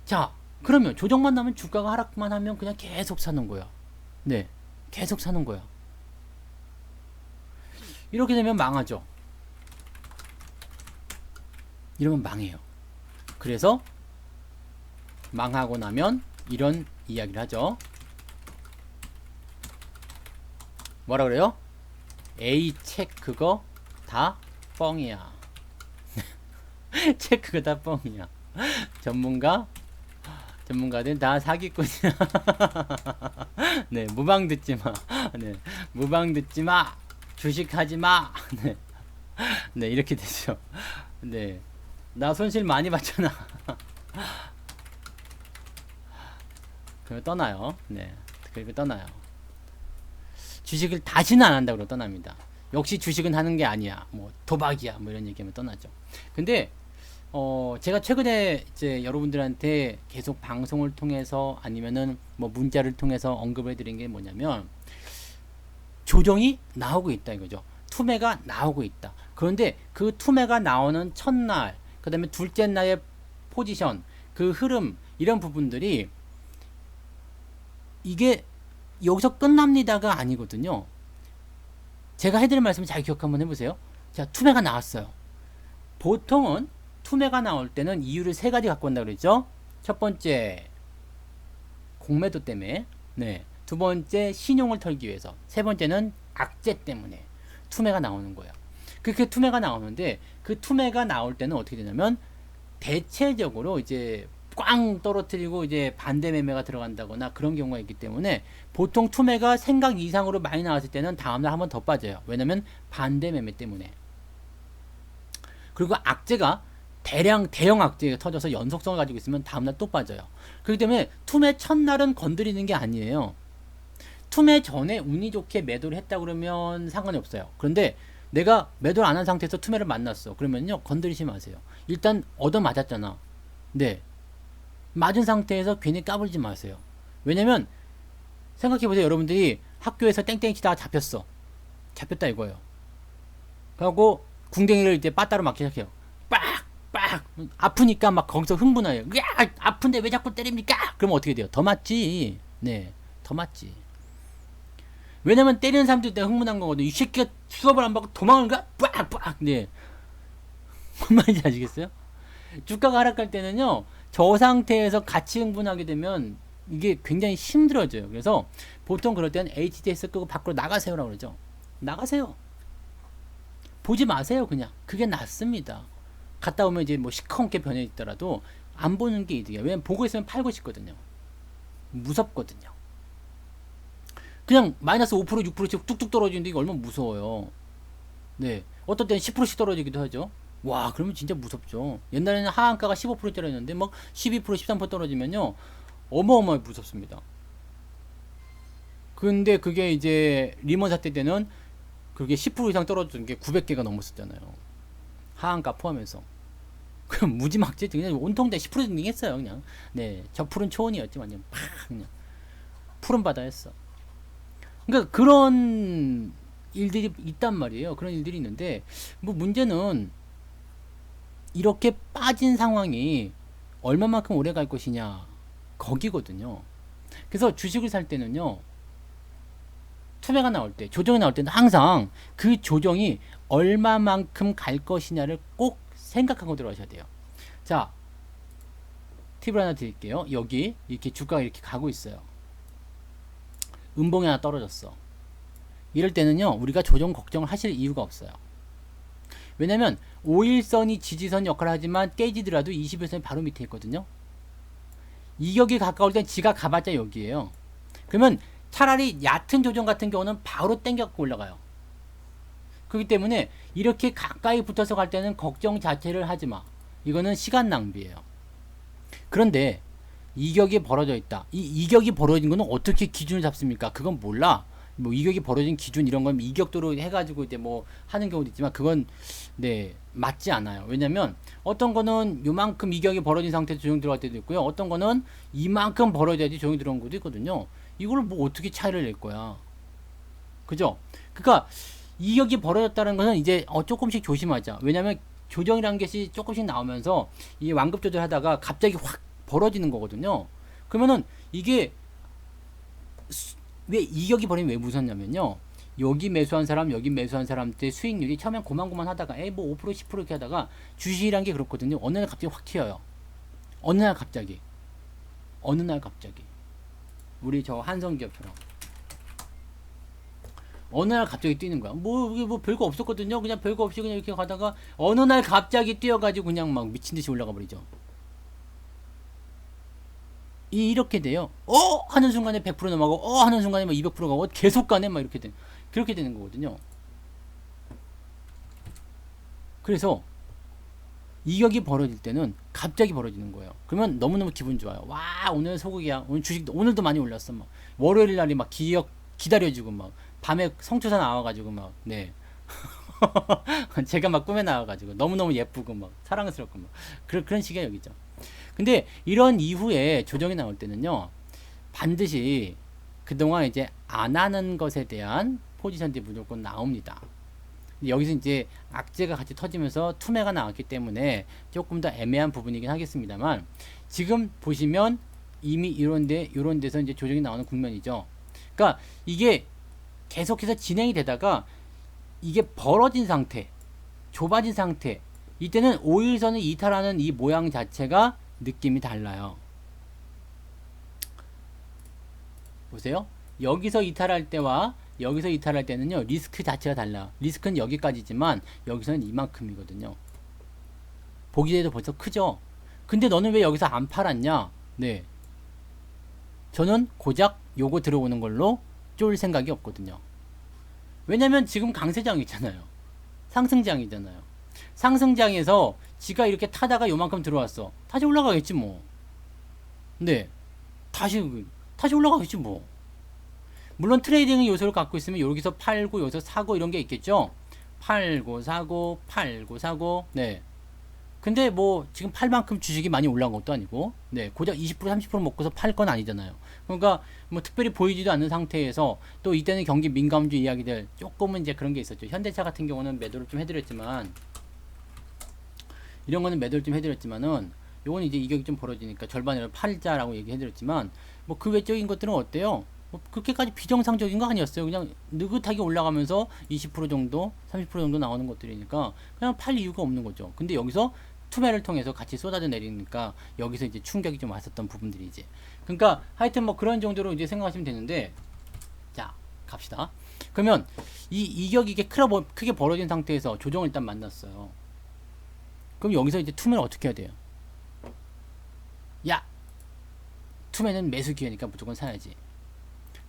Speaker 1: 자, 그러면 조정만 나면 주가가 하락만 하면 그냥 계속 사는 거야. 네. 계속 사는 거야. 이렇게 되면 망하죠. 이러면 망해요. 그래서 망하고 나면 이런 이야기를 하죠. 뭐라 그래요? A 책 그거 다 뻥이야. 책 그거 다 뻥이야. 전문가들 다 사기꾼이야. 네, 무방 듣지 마. 네, 무방 듣지 마. 주식하지 마. 네, 네 이렇게 되죠. 네, 나 손실 많이 봤잖아. 그리고 떠나요. 네, 그리고 떠나요. 주식을 다시는 안 한다고 떠납니다. 역시 주식은 하는 게 아니야. 뭐 도박이야. 뭐 이런 얘기하면 떠나죠. 근데 제가 최근에 이제 여러분들한테 계속 방송을 통해서 아니면은 뭐 문자를 통해서 언급을 해드린 게 뭐냐면 조정이 나오고 있다 이거죠. 투매가 나오고 있다. 그런데 그 투매가 나오는 첫날, 그 다음에 둘째 날의 포지션, 그 흐름 이런 부분들이 이게 여기서 끝납니다가 아니거든요. 제가 해드릴 말씀 잘 기억 한번 해보세요. 자, 투매가 나왔어요. 보통은 투매가 나올 때는 이유를 세 가지 갖고 온다 그랬죠. 첫 번째, 공매도 때문에. 네. 두 번째, 신용을 털기 위해서. 세 번째는 악재 때문에 투매가 나오는 거예요. 그렇게 투매가 나오는데 그 투매가 나올 때는 어떻게 되냐면 대체적으로 이제 꽝 떨어뜨리고 이제 반대 매매가 들어간다거나 그런 경우가 있기 때문에 보통 투매가 생각 이상으로 많이 나왔을 때는 다음날 한 번 더 빠져요. 왜냐면 반대 매매 때문에. 그리고 악재가 대형 악재가 터져서 연속성을 가지고 있으면 다음날 또 빠져요. 그렇기 때문에 투매 첫날은 건드리는 게 아니에요. 투매 전에 운이 좋게 매도를 했다 그러면 상관이 없어요. 그런데 내가 매도를 안 한 상태에서 투매를 만났어. 그러면요 건드리지 마세요. 일단 얻어맞았잖아. 네. 맞은 상태에서 괜히 까불지 마세요. 왜냐면 생각해보세요. 여러분들이 학교에서 땡땡이 치다가 잡혔어. 잡혔다 이거예요. 그리고 궁뎅이를 이제 빠따로 맞기 시작해요. 빡! 아프니까 막 거기서 흥분해요. 야! 아픈데 왜 자꾸 때립니까? 그러면 어떻게 돼요? 더 맞지. 네. 더 맞지. 왜냐면 때리는 사람들 때문에 흥분한 거거든요. 이 새끼가 수업을 안 받고 도망을 가? 빡! 네. 뭔 말인지 아시겠어요? 주가가 하락할 때는요. 저 상태에서 같이 흥분하게 되면 이게 굉장히 힘들어져요. 그래서 보통 그럴 때는 HTS 끄고 밖으로 나가세요라고 그러죠. 나가세요. 보지 마세요. 그냥. 그게 낫습니다. 갔다 오면 이제 뭐 시커멓게 변해 있더라도 안 보는 게 이득이에요. 왜냐면 보고 있으면 팔고 싶거든요. 무섭거든요. 그냥 마이너스 5% 6%씩 뚝뚝 떨어지는데 이게 얼마나 무서워요. 네. 어떨 때는 10%씩 떨어지기도 하죠. 와, 그러면 진짜 무섭죠. 옛날에는 하한가가 15%짜리였는데 막 12% 13% 떨어지면요. 어마어마하게 무섭습니다. 근데 그게 이제 리먼 사태 때는 그게 10% 이상 떨어졌던 게 900개가 넘었었잖아요. 하한가 포함해서. 그럼 무지막지 그냥 온통 다 10% 증딩했어요. 그냥. 네, 저 푸른 초원이었지만 그냥 팍 그냥 푸른 바다였어. 그러니까 그런 일들이 있단 말이에요. 그런 일들이 있는데 뭐 문제는 이렇게 빠진 상황이 얼마만큼 오래 갈 것이냐 거기거든요. 그래서 주식을 살 때는요, 투매가 나올 때, 조정이 나올 때는 항상 그 조정이 얼마만큼 갈 것이냐를 꼭 생각하고 들어가셔야 돼요. 자, 팁을 하나 드릴게요. 여기 이렇게 주가가 이렇게 가고 있어요. 음봉이 하나 떨어졌어. 이럴 때는요, 우리가 조정 걱정을 하실 이유가 없어요. 왜냐면 5일선이 지지선 역할을 하지만 깨지더라도 21선이 바로 밑에 있거든요. 이격이 가까울 땐 지가 가봤자 여기에요. 그러면 차라리 얕은 조정 같은 경우는 바로 땡겨갖고 올라가요. 그렇기 때문에 이렇게 가까이 붙어서 갈 때는 걱정 자체를 하지 마. 이거는 시간 낭비예요. 그런데 이격이 벌어져 있다. 이 이격이 벌어진 거는 어떻게 기준을 잡습니까? 그건 몰라. 뭐 이격이 벌어진 기준 이런 건 이격도로 해가지고 이제 뭐 하는 경우도 있지만 그건 네 맞지 않아요. 왜냐면 어떤 거는 요만큼 이격이 벌어진 상태에서 조정 들어갈 때도 있고요. 어떤 거는 이만큼 벌어져야지 조정이 들어온 것도 있거든요. 이걸 뭐 어떻게 차이를 낼 거야? 그죠? 그러니까 이격이 벌어졌다는 것은 이제 조금씩 조심하자. 왜냐면 조정이라는 것이 조금씩 나오면서 이 완급 조절하다가 갑자기 확 벌어지는 거거든요. 그러면은 이게 왜 이격이 벌어지면 왜 무섭냐면요. 여기 매수한 사람, 여기 매수한 사람 때 수익률이 처음엔 고만고만 하다가 뭐 5% 10% 이렇게 하다가 주식이란 게 그렇거든요. 어느 날 갑자기 확 튀어요. 어느 날 갑자기. 어느 날 갑자기. 우리 저 한성기업처럼. 어느 날 갑자기 뛰는 거야. 뭐 별거 없었거든요. 그냥 별거 없이 그냥 이렇게 가다가 어느 날 갑자기 뛰어가지고 그냥 막 미친 듯이 올라가 버리죠. 이렇게 돼요. 하는 순간에 100% 넘어가고, 하는 순간에 막 200% 가고, 계속 가네, 막 이렇게 그렇게 되는 거거든요. 그래서, 이격이 벌어질 때는 갑자기 벌어지는 거예요. 그러면 너무너무 기분 좋아요. 와, 오늘 소고기야. 오늘 주식, 오늘도 많이 올랐어. 막. 월요일 날이 막 기다려지고, 막. 밤에 성투사 나와가지고, 막, 네. 제가 막 꿈에 나와가지고, 너무너무 예쁘고, 막, 사랑스럽고, 막. 그런 식의 여기죠. 근데 이런 이후에 조정이 나올 때는요, 반드시 그동안 이제 안 하는 것에 대한 포지션들이 무조건 나옵니다. 여기서 이제 악재가 같이 터지면서 투매가 나왔기 때문에 조금 더 애매한 부분이긴 하겠습니다만, 지금 보시면 이미 이런 데서 이제 조정이 나오는 국면이죠. 그러니까 이게 계속해서 진행이 되다가 이게 벌어진 상태, 좁아진 상태, 이때는 5일선을 이탈하는 이 모양 자체가 느낌이 달라요. 보세요. 여기서 이탈할 때와 여기서 이탈할 때는요, 리스크 자체가 달라요. 리스크는 여기까지지만 여기서는 이만큼이거든요. 보기에도 벌써 크죠? 근데 너는 왜 여기서 안 팔았냐? 네. 저는 고작 요거 들어오는 걸로 쫄 생각이 없거든요. 왜냐면 지금 강세장이잖아요. 상승장이잖아요. 상승장에서 지가 이렇게 타다가 요만큼 들어왔어. 다시 올라가겠지 뭐. 네. 다시 올라가겠지 뭐. 물론 트레이딩 요소를 갖고 있으면 여기서 팔고 여기서 사고 이런 게 있겠죠. 팔고 사고 팔고 사고. 네. 근데 뭐 지금 팔 만큼 주식이 많이 올라온 것도 아니고, 네, 고작 20% 30% 먹고서 팔 건 아니잖아요. 그러니까 뭐 특별히 보이지도 않는 상태에서 또 이때는 경기 민감주 이야기들 조금은 이제 그런 게 있었죠. 현대차 같은 경우는 매도를 좀 해드렸지만, 이런 거는 매도를 좀 해드렸지만은, 요건 이제 이격이 좀 벌어지니까 절반을 팔자라고 얘기해드렸지만, 뭐 그 외적인 것들은 어때요? 뭐 그렇게까지 비정상적인 거 아니었어요. 그냥 느긋하게 올라가면서 20% 정도, 30% 정도 나오는 것들이니까 그냥 팔 이유가 없는 거죠. 근데 여기서 투매를 통해서 같이 쏟아져 내리니까 여기서 이제 충격이 좀 왔었던 부분들이지. 그러니까 하여튼 뭐 그런 정도로 이제 생각하시면 되는데, 자 갑시다. 그러면 이 이격이 이게 크게 벌어진 상태에서 조정을 일단 만났어요. 그럼 여기서 이제 투매를 어떻게 해야 돼요? 야, 투매는 매수 기회니까 무조건 사야지.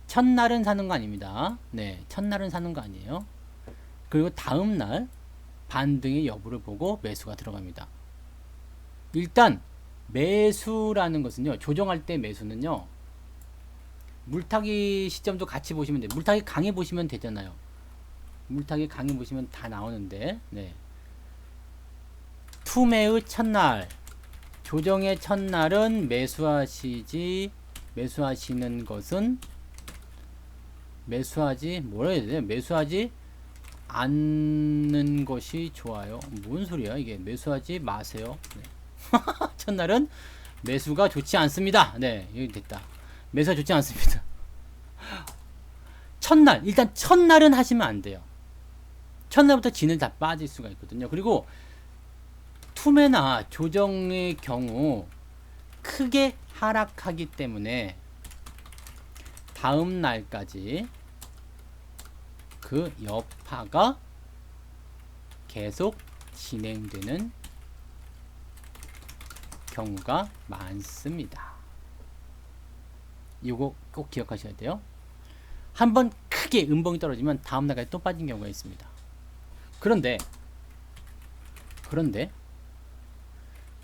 Speaker 1: 첫날은 사는 거 아닙니다. 네, 첫날은 사는 거 아니에요. 그리고 다음날 반등의 여부를 보고 매수가 들어갑니다. 일단 매수라는 것은요, 조정할 때 매수는요, 물타기 시점도 같이 보시면 돼요. 물타기 강해 보시면 되잖아요. 물타기 강해 보시면 다 나오는데, 네. 투매의 첫날, 조정의 첫날은 매수하시는 것은 뭐라 해야 되나? 매수하지 않는 것이 좋아요. 뭔 소리야 이게? 매수하지 마세요. 네. 첫날은 매수가 좋지 않습니다. 네, 여기 됐다. 매수가 좋지 않습니다. 첫날, 일단 첫날은 하시면 안 돼요. 첫날부터 진을 다 빠질 수가 있거든요. 그리고 투매나 조정의 경우 크게 하락하기 때문에 다음 날까지 그 여파가 계속 진행되는 경우가 많습니다. 이거 꼭 기억하셔야 돼요. 한번 크게 음봉이 떨어지면 다음 날까지 또 빠진 경우가 있습니다. 그런데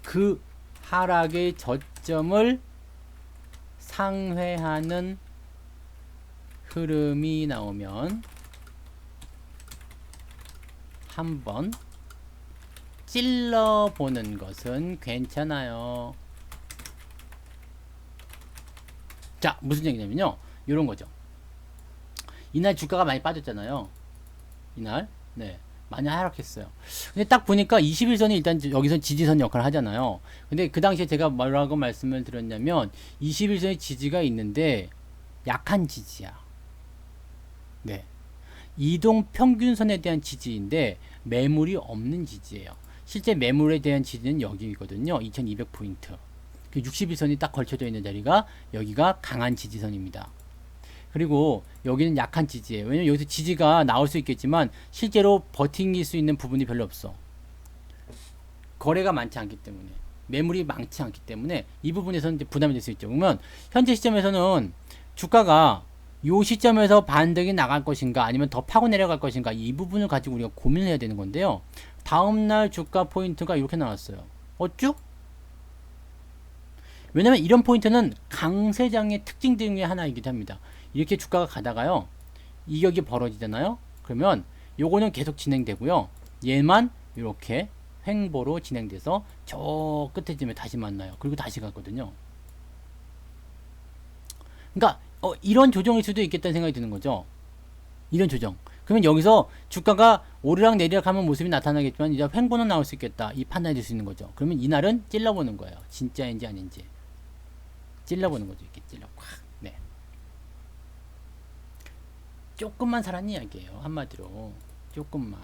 Speaker 1: 그 하락의 저점을 상회하는 흐름이 나오면 한번 찔러보는 것은 괜찮아요. 자, 무슨 얘기냐면요, 요런 거죠. 이날 주가가 많이 빠졌잖아요. 이날 네, 많이 하락했어요. 근데 딱 보니까 21선이 일단 여기서 지지선 역할을 하잖아요. 근데 그 당시에 제가 뭐라고 말씀을 드렸냐면 21선의 지지가 있는데 약한 지지야. 네, 이동 평균선에 대한 지지인데 매물이 없는 지지예요. 실제 매물에 대한 지지는 여기거든요. 2200포인트. 그 61선이 딱 걸쳐져 있는 자리가 여기가 강한 지지선입니다. 그리고 여기는 약한 지지예요. 왜냐면 여기서 지지가 나올 수 있겠지만 실제로 버팅길 수 있는 부분이 별로 없어. 거래가 많지 않기 때문에, 매물이 많지 않기 때문에 이 부분에서는 이제 부담이 될 수 있죠. 그러면 현재 시점에서는 주가가 이 시점에서 반등이 나갈 것인가 아니면 더 파고 내려갈 것인가, 이 부분을 가지고 우리가 고민을 해야 되는 건데요. 다음날 주가 포인트가 이렇게 나왔어요. 어쭈? 왜냐면 이런 포인트는 강세장의 특징 중에 하나이기도 합니다. 이렇게 주가가 가다가요, 이격이 벌어지잖아요. 그러면 요거는 계속 진행되고요, 얘만 이렇게 횡보로 진행돼서 저 끝에 쯤에 다시 만나요. 그리고 다시 가거든요. 그러니까 이런 조정일 수도 있겠다는 생각이 드는 거죠. 이런 조정. 그러면 여기서 주가가 오르락 내리락 하면 모습이 나타나겠지만 이제 횡보는 나올 수 있겠다, 이 판단이 될 수 있는 거죠. 그러면 이날은 찔러보는 거예요. 진짜인지 아닌지 찔러보는 거죠. 이렇게 찔러 꽉. 네. 조금만 사란 이야기예요. 한마디로 조금만.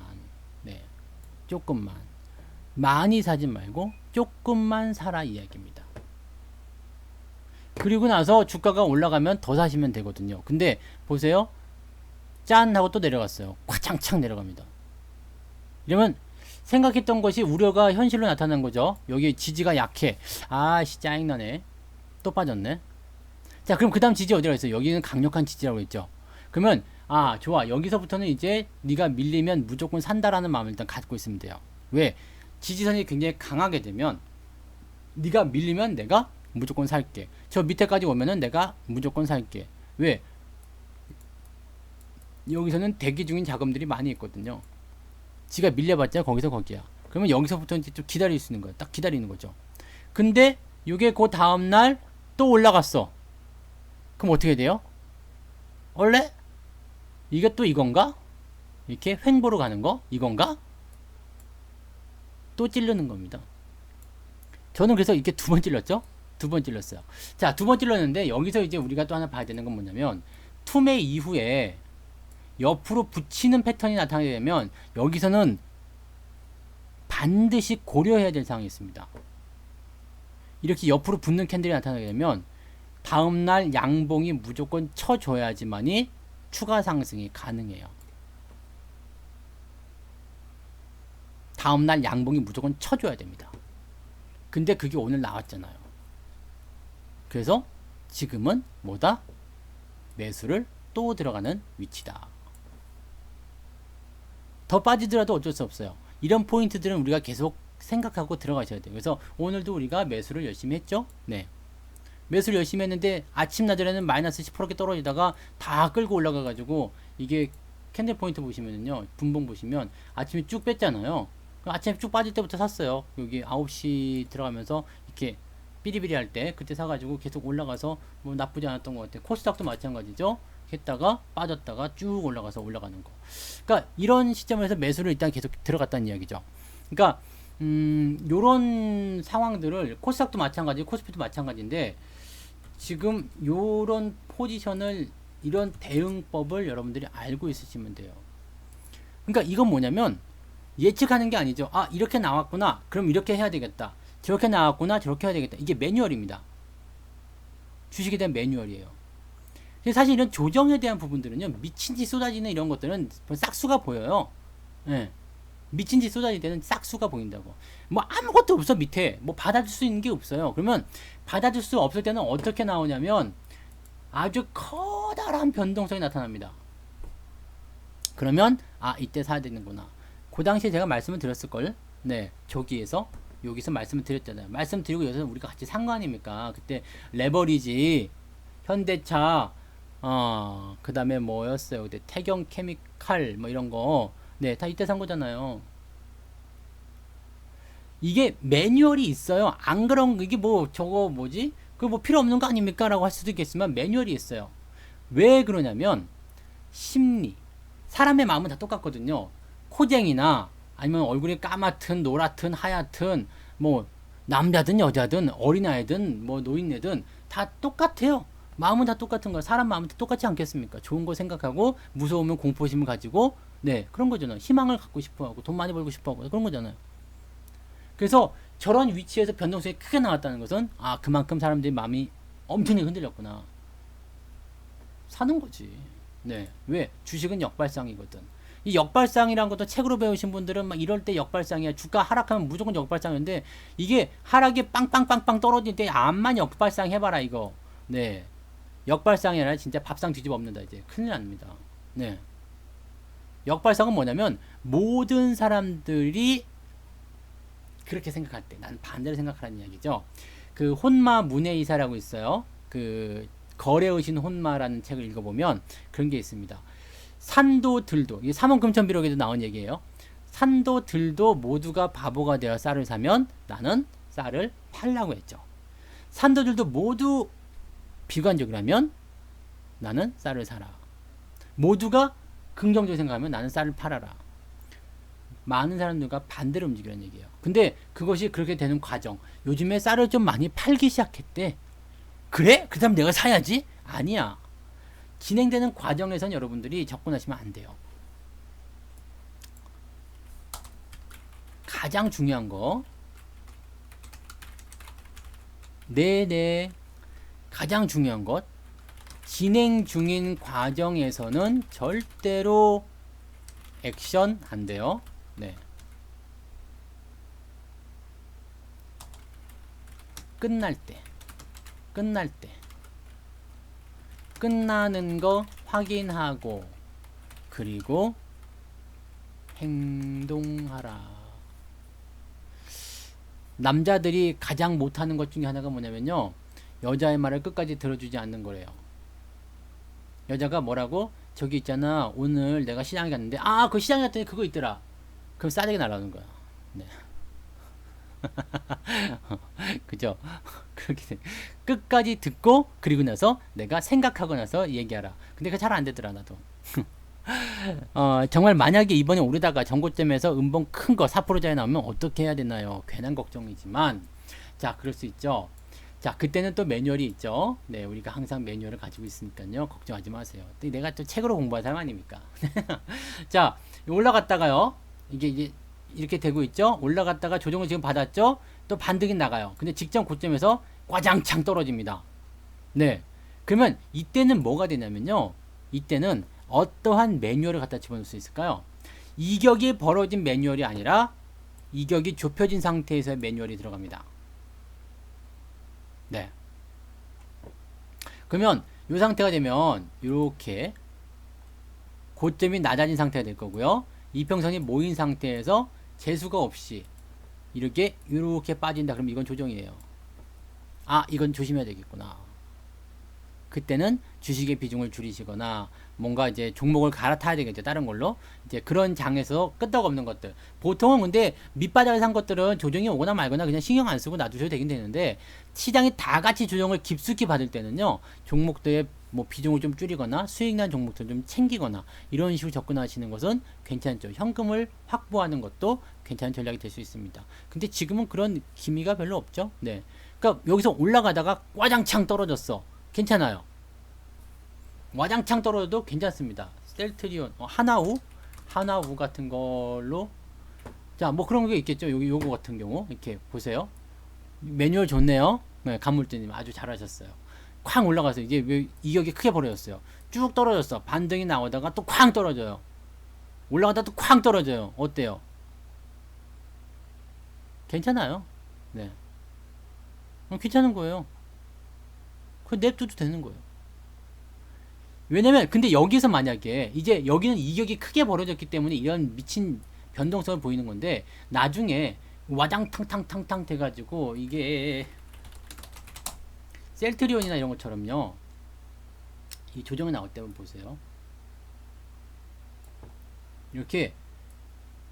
Speaker 1: 네. 조금만. 많이 사지 말고 조금만 사라 이야기입니다. 그리고 나서 주가가 올라가면 더 사시면 되거든요. 근데 보세요. 짠 하고 또 내려갔어요. 꽉창창 내려갑니다. 이러면 생각했던 것이 우려가 현실로 나타난 거죠. 여기 지지가 약해. 아씨, 짜증나네. 또 빠졌네. 자, 그럼 그 다음 지지 어디가 있어요? 여기는 강력한 지지라고 했죠. 그러면 좋아, 여기서부터는 이제 네가 밀리면 무조건 산다라는 마음을 일단 갖고 있으면 돼요. 왜? 지지선이 굉장히 강하게 되면 네가 밀리면 내가 무조건 살게. 저 밑에까지 오면은 내가 무조건 살게. 왜? 여기서는 대기 중인 자금들이 많이 있거든요. 지가 밀려봤자 거기서 거기야. 그러면 여기서부터 이제 좀 기다릴 수 있는 거야. 딱 기다리는 거죠. 근데 이게 그 다음날 또 올라갔어. 그럼 어떻게 돼요? 원래 이게 또 이건가? 이렇게 횡보로 가는 거? 이건가? 또 찌르는 겁니다. 저는 그래서 이렇게 두 번 찔렀죠? 두 번 찔렀어요. 자, 두 번 찔렀는데 여기서 이제 우리가 또 하나 봐야 되는 건 뭐냐면, 투매 이후에 옆으로 붙이는 패턴이 나타나게 되면 여기서는 반드시 고려해야 될 사항이 있습니다. 이렇게 옆으로 붙는 캔들이 나타나게 되면 다음날 양봉이 무조건 쳐줘야지만이 추가 상승이 가능해요. 다음날 양봉이 무조건 쳐줘야 됩니다. 근데 그게 오늘 나왔잖아요. 그래서 지금은 뭐다? 매수를 또 들어가는 위치다. 더 빠지더라도 어쩔 수 없어요. 이런 포인트들은 우리가 계속 생각하고 들어가셔야 돼요. 그래서 오늘도 우리가 매수를 열심히 했죠. 네. 매수를 열심히 했는데 아침 낮에는 마이너스 10%게 떨어지다가 다 끌고 올라가가지고, 이게 캔들 포인트 보시면은요, 분봉 보시면 아침에 쭉 뺐잖아요. 아침에 쭉 빠질 때부터 샀어요. 여기 9시 들어가면서 이렇게 삐리삐리 할 때 그때 사가지고 계속 올라가서 뭐 나쁘지 않았던 것 같아요. 코스닥도 마찬가지죠. 했다가 빠졌다가 쭉 올라가서 올라가는 거. 그러니까 이런 시점에서 매수를 일단 계속 들어갔다는 이야기죠. 그러니까 요런 상황들을 코스닥도 마찬가지, 코스피도 마찬가지인데 지금 요런 포지션을 이런 대응법을 여러분들이 알고 있으시면 돼요. 그러니까 이건 뭐냐면 예측하는 게 아니죠. 아, 이렇게 나왔구나. 그럼 이렇게 해야 되겠다. 저렇게 나왔구나. 저렇게 해야 되겠다. 이게 매뉴얼입니다. 주식에 대한 매뉴얼이에요. 사실 이런 조정에 대한 부분들은요, 미친듯이 쏟아지는 이런 것들은 싹수가 보여요. 예. 미친듯이 쏟아질 때는 싹수가 보인다고. 뭐 아무것도 없어, 밑에. 뭐 받아줄 수 있는 게 없어요. 그러면 받아줄 수 없을 때는 어떻게 나오냐면 아주 커다란 변동성이 나타납니다. 그러면 아, 이때 사야 되는구나. 그 당시에 제가 말씀을 드렸을걸. 네, 저기에서 여기서 말씀을 드렸잖아요. 말씀드리고 여기서 우리가 같이 산 거 아닙니까? 그때 레버리지, 현대차, 그 다음에 뭐였어요? 그때 태경 케미칼 뭐 이런 거, 네, 다 이때 산 거잖아요. 이게 매뉴얼이 있어요. 안 그런 이게 뭐 저거 뭐지? 그 뭐 필요 없는 거 아닙니까? 라고 할 수도 있겠지만 매뉴얼이 있어요. 왜 그러냐면 심리, 사람의 마음은 다 똑같거든요. 코쟁이나 아니면 얼굴이 까맣든 노랗든 하얗든 뭐 남자든 여자든 어린아이든 뭐 노인네든 다 똑같아요. 마음은 다 똑같은 거예요. 사람 마음은 다 똑같지 않겠습니까? 좋은 거 생각하고 무서우면 공포심을 가지고 네, 그런 거잖아요. 희망을 갖고 싶어하고 돈 많이 벌고 싶어하고 그런 거잖아요. 그래서 저런 위치에서 변동성이 크게 나왔다는 것은 아, 그만큼 사람들이 마음이 엄청나게 흔들렸구나. 사는 거지. 네. 왜? 주식은 역발상이거든. 이 역발상이란 것도 책으로 배우신 분들은 막 이럴 때 역발상이야. 주가 하락하면 무조건 역발상인데 이게 하락이 빵빵빵빵 떨어질 때 암만 역발상 해봐라 이거. 네. 역발상이 아니라 진짜 밥상 뒤집어 엎는다 이제. 큰일 납니다. 네. 역발상은 뭐냐면 모든 사람들이 그렇게 생각할 때 난 반대로 생각하라는 이야기죠. 그 혼마 문해이사라고 있어요. 그 거래의신 혼마라는 책을 읽어보면 그런 게 있습니다. 산도들도, 이게 삼원금천비록에도 나온 얘기예요. 산도들도 모두가 바보가 되어 쌀을 사면 나는 쌀을 팔라고 했죠. 산도들도 모두 비관적이라면 나는 쌀을 사라. 모두가 긍정적으로 생각하면 나는 쌀을 팔아라. 많은 사람들과 반대로 움직이라는 얘기예요. 근데 그것이 그렇게 되는 과정. 요즘에 쌀을 좀 많이 팔기 시작했대. 그래? 그 다음 내가 사야지? 아니야. 진행되는 과정에선 여러분들이 접근하시면 안 돼요. 가장 중요한 거. 네네. 가장 중요한 것. 진행 중인 과정에서는 절대로 액션 안 돼요. 네. 끝날 때. 끝나는 거 확인하고 그리고 행동하라. 남자들이 가장 못하는 것 중에 하나가 뭐냐면요, 여자의 말을 끝까지 들어주지 않는 거래요. 여자가 뭐라고? 저기 있잖아, 오늘 내가 시장에 갔는데 그 시장에 갔더니 그거 있더라. 그럼 싸대기 날라오는 거야. 네. 그죠? 그렇게 돼. 끝까지 듣고 그리고 나서 내가 생각하고 나서 얘기하라. 근데 그거 잘 안 되더라 나도. 정말 만약에 이번에 오르다가 전고점에서 음봉 큰 거 4%짜리 나오면 어떻게 해야 되나요? 괜한 걱정이지만 자, 그럴 수 있죠. 자, 그때는 또 매뉴얼이 있죠. 네, 우리가 항상 매뉴얼을 가지고 있으니까요. 걱정하지 마세요. 내가 또 책으로 공부한 사람 아닙니까? 자, 올라갔다가요. 이게 이렇게 되고 있죠. 올라갔다가 조정을 지금 받았죠. 또 반등이 나가요. 근데 직전 고점에서 꽈장창 떨어집니다. 네. 그러면 이때는 뭐가 되냐면요, 이때는 어떠한 매뉴얼을 갖다 집어넣을 수 있을까요? 이격이 벌어진 매뉴얼이 아니라 이격이 좁혀진 상태에서의 매뉴얼이 들어갑니다. 네. 그러면 이 상태가 되면 이렇게 고점이 낮아진 상태가 될 거고요. 이평선이 모인 상태에서 재수가 없이 이렇게 빠진다. 그럼 이건 조정이에요. 아, 이건 조심해야 되겠구나. 그때는 주식의 비중을 줄이시거나 뭔가 이제 종목을 갈아타야 되겠죠. 다른 걸로. 이제 그런 장에서 끄떡없는 것들. 보통은 근데 밑바닥에 산 것들은 조정이 오거나 말거나 그냥 신경 안 쓰고 놔두셔도 되긴 되는데 시장이 다 같이 조정을 깊숙이 받을 때는요. 종목들의 뭐 비중을 좀 줄이거나 수익 난 종목들 좀 챙기거나 이런 식으로 접근하시는 것은 괜찮죠. 현금을 확보하는 것도 괜찮은 전략이 될 수 있습니다. 근데 지금은 그런 기미가 별로 없죠. 네. 그러니까 여기서 올라가다가 와장창 떨어졌어. 괜찮아요. 와장창 떨어져도 괜찮습니다. 셀트리온, 하나우 같은 걸로 자, 뭐 그런 게 있겠죠. 여기 요거 같은 경우 이렇게 보세요. 매뉴얼 좋네요. 네, 간물주님 아주 잘하셨어요. 쾅 올라가서 이게 왜 이격이 크게 벌어졌어요. 쭉 떨어졌어. 반등이 나오다가 또 쾅 떨어져요. 올라가다 또 쾅 떨어져요. 어때요? 괜찮아요. 네, 괜찮은 거예요. 그 냅둬도 되는 거예요. 왜냐면 근데 여기서 만약에 이제 여기는 이격이 크게 벌어졌기 때문에 이런 미친 변동성을 보이는 건데 나중에 와장탕탕탕탕 돼가지고 이게 셀트리온이나 이런 것처럼요 이 조정이 나올 때만 보세요. 이렇게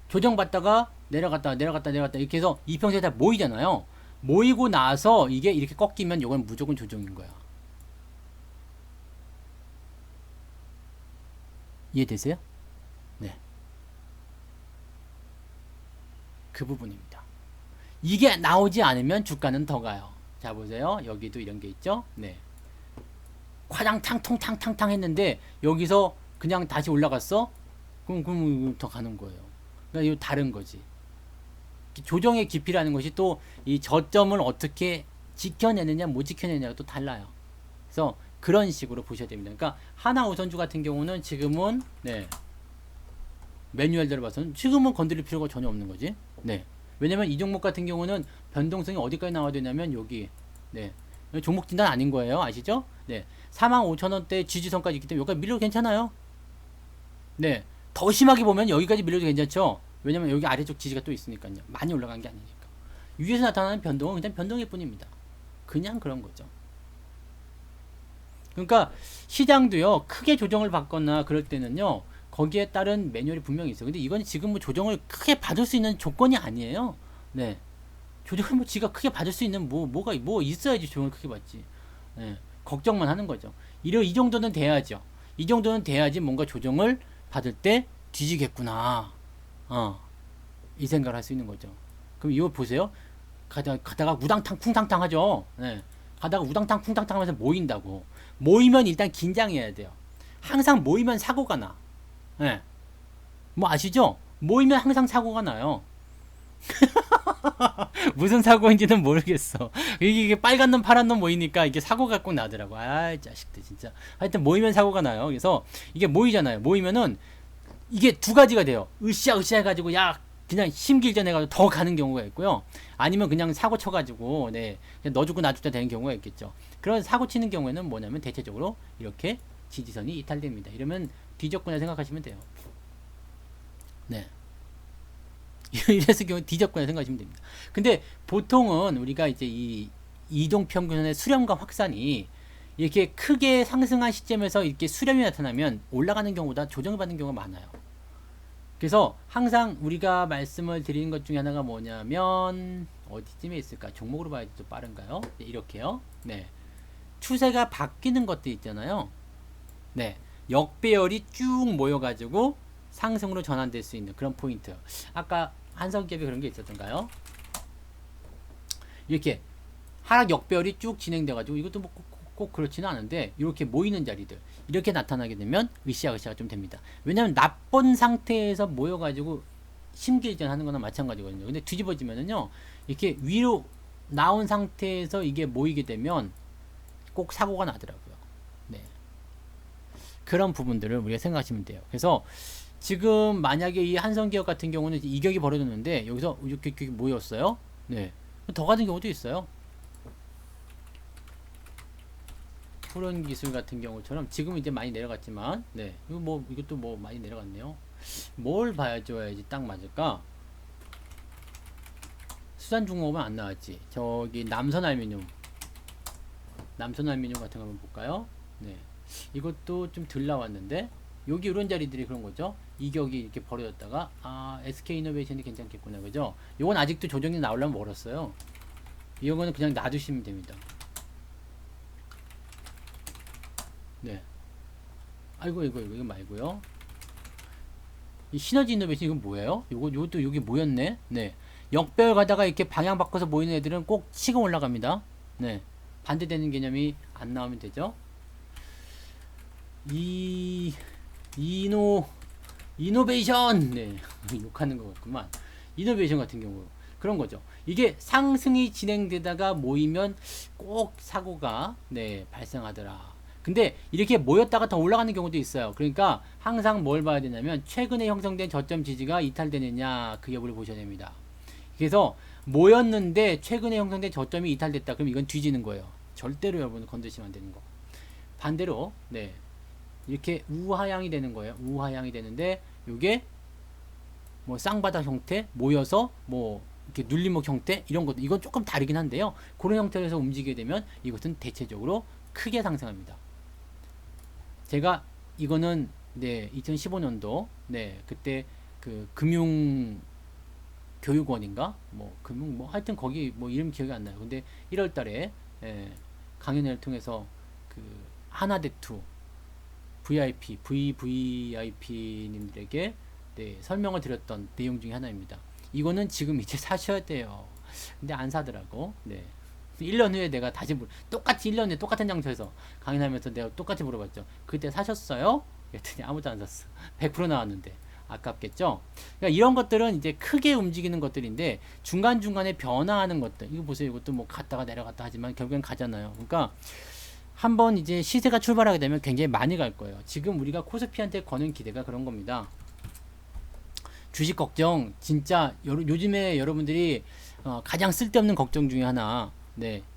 Speaker 1: 조정받다가 내려갔다 이렇게 해서 이평선이 다 모이잖아요. 모이고 나서 이게 이렇게 꺾이면 이건 무조건 조정인 거야. 이해되세요? 네. 그 부분입니다. 이게 나오지 않으면 주가는 더 가요. 자, 보세요. 여기도 이런 게 있죠? 네. 과장탕 통탕탕탕 했는데 여기서 그냥 다시 올라갔어? 그럼 더 가는 거예요. 그러니까 이거 다른 거지. 조정의 깊이라는 것이 또 이 저점을 어떻게 지켜내느냐 못 지켜내느냐가 또 달라요. 그래서 그런 식으로 보셔야 됩니다. 그러니까 하나우선주 같은 경우는 지금은 네. 매뉴얼대로 봐서는 지금은 건드릴 필요가 전혀 없는 거지. 네. 왜냐면 이 종목 같은 경우는 변동성이 어디까지 나와야 되냐면 여기 네. 종목 진단 아닌 거예요. 아시죠? 네. 45,000원대 지지선까지 있기 때문에 여기까지 밀려도 괜찮아요. 네. 더 심하게 보면 여기까지 밀려도 괜찮죠. 왜냐면 여기 아래쪽 지지가 또 있으니까요. 많이 올라간 게 아니니까. 위에서 나타나는 변동은 그냥 변동일 뿐입니다. 그냥 그런 거죠. 그러니까 시장도요. 크게 조정을 받거나 그럴 때는요. 거기에 따른 매뉴얼이 분명히 있어요. 근데 이건 지금 뭐 조정을 크게 받을 수 있는 조건이 아니에요. 네. 조정을 뭐 지가 크게 받을 수 있는 뭐가 있어야지 조정을 크게 받지. 네. 걱정만 하는 거죠. 이 정도는 돼야죠. 이 정도는 돼야지 뭔가 조정을 받을 때 뒤지겠구나. 이 생각을 할 수 있는 거죠. 그럼 이거 보세요. 가다가 우당탕 쿵탕탕 하죠. 네. 가다가 우당탕 쿵탕탕 하면서 모인다고. 모이면 일단 긴장해야 돼요. 항상 모이면 사고가 나. 네. 뭐 아시죠? 모이면 항상 사고가 나요. 무슨 사고인지는 모르겠어. 이게 빨간 놈 파란 놈 모이니까 이게 사고가 꼭 나더라고. 아이 자식들 진짜. 하여튼 모이면 사고가 나요. 그래서 이게 모이잖아요. 모이면은 이게 두 가지가 돼요. 으쌰으쌰 해가지고 야 그냥 심길전 해가지고 더 가는 경우가 있고요. 아니면 그냥 사고 쳐가지고 네 그냥 너 죽고 나 죽자 되는 경우가 있겠죠. 그런 사고 치는 경우에는 뭐냐면 대체적으로 이렇게 지지선이 이탈됩니다. 이러면 뒤졌구나 생각하시면 돼요. 네. 이랬을 경우 뒤졌구나 생각하시면 됩니다. 근데 보통은 우리가 이제 이 이동평균선의 수렴과 확산이 이렇게 크게 상승한 시점에서 이렇게 수렴이 나타나면 올라가는 경우보다 조정을 받는 경우가 많아요. 그래서 항상 우리가 말씀을 드리는 것 중에 하나가 뭐냐면 어디쯤에 있을까? 종목으로 봐야지 또 빠른가요? 네, 이렇게요. 네. 추세가 바뀌는 것도 있잖아요. 네. 역배열이 쭉 모여가지고 상승으로 전환될 수 있는 그런 포인트. 아까 한성기업이 그런 게 있었던가요? 이렇게 하락 역배열이 쭉 진행돼가지고 이것도 뭐 꼭 그렇지는 않은데 이렇게 모이는 자리들 이렇게 나타나게 되면 으쌰으쌰가 좀 됩니다. 왜냐하면 나쁜 상태에서 모여가지고 심기일전 하는 거나 마찬가지거든요. 근데 뒤집어지면은요 이렇게 위로 나온 상태에서 이게 모이게 되면 꼭 사고가 나더라고요. 네. 그런 부분들을 우리가 생각하시면 돼요. 그래서 지금 만약에 이 한성기업 같은 경우는 이격이 벌어졌는데 여기서 이렇게 모였어요. 네. 더 가는 경우도 있어요. 푸른 기술 같은 경우처럼 지금은 이제 많이 내려갔지만 네. 이것도 뭐 많이 내려갔네요. 뭘 봐야지 딱 맞을까? 수산중공업은 안 나왔지. 저기 남선알미늄 같은 거 한번 볼까요? 네. 이것도 좀 덜 나왔는데 여기 이런 자리들이 그런 거죠. 이격이 이렇게 벌어졌다가 SK이노베이션이 괜찮겠구나. 그죠? 이건 아직도 조정이 나오려면 멀었어요. 이런 거는 그냥 놔두시면 됩니다. 네. 아이고 이거 말고요. 이 시너지 이노베이션 이건 뭐예요? 요것도 여기 모였네. 네. 역별 가다가 이렇게 방향 바꿔서 모이는 애들은 꼭 치고 올라갑니다. 네. 반대되는 개념이 안 나오면 되죠. 이노베이션. 네. 욕하는 것 같구만. 이노베이션 같은 경우 그런 거죠. 이게 상승이 진행되다가 모이면 꼭 사고가 발생하더라. 근데 이렇게 모였다가 더 올라가는 경우도 있어요. 그러니까 항상 뭘 봐야 되냐면 최근에 형성된 저점 지지가 이탈되느냐 그 여부를 보셔야 됩니다. 그래서 모였는데 최근에 형성된 저점이 이탈됐다. 그럼 이건 뒤지는 거예요. 절대로 여러분 건드시면 안 되는 거. 반대로 이렇게 우하향이 되는 거예요. 우하향이 되는데 이게 뭐 쌍바닥 형태 모여서 뭐 이렇게 눌림목 형태 이런 것도 이건 조금 다르긴 한데요. 그런 형태에서 움직이게 되면 이것은 대체적으로 크게 상승합니다. 제가 이거는 2015년도 그때 그 금융교육원인가 하여튼 거기 이름 기억이 안 나요. 근데 1월달에 강연회를 통해서 그 하나대투 VVIP 님들에게 설명을 드렸던 내용 중에 하나입니다. 이거는 지금 이제 사셔야 돼요. 근데 안 사더라고. 1년 후에 내가 다시 똑같이 1년 후에 똑같은 장소에서 강연하면서 내가 똑같이 물어봤죠. 그때 사셨어요? 그랬더니 아무도 안 샀어. 100% 나왔는데 아깝겠죠? 그러니까 이런 것들은 이제 크게 움직이는 것들인데 중간중간에 변화하는 것들 이거 보세요. 이것도 뭐 갔다가 내려갔다 하지만 결국엔 가잖아요. 그러니까 한번 이제 시세가 출발하게 되면 굉장히 많이 갈 거예요. 지금 우리가 코스피한테 거는 기대가 그런 겁니다. 주식 걱정 진짜 요즘에 여러분들이 가장 쓸데없는 걱정 중에 하나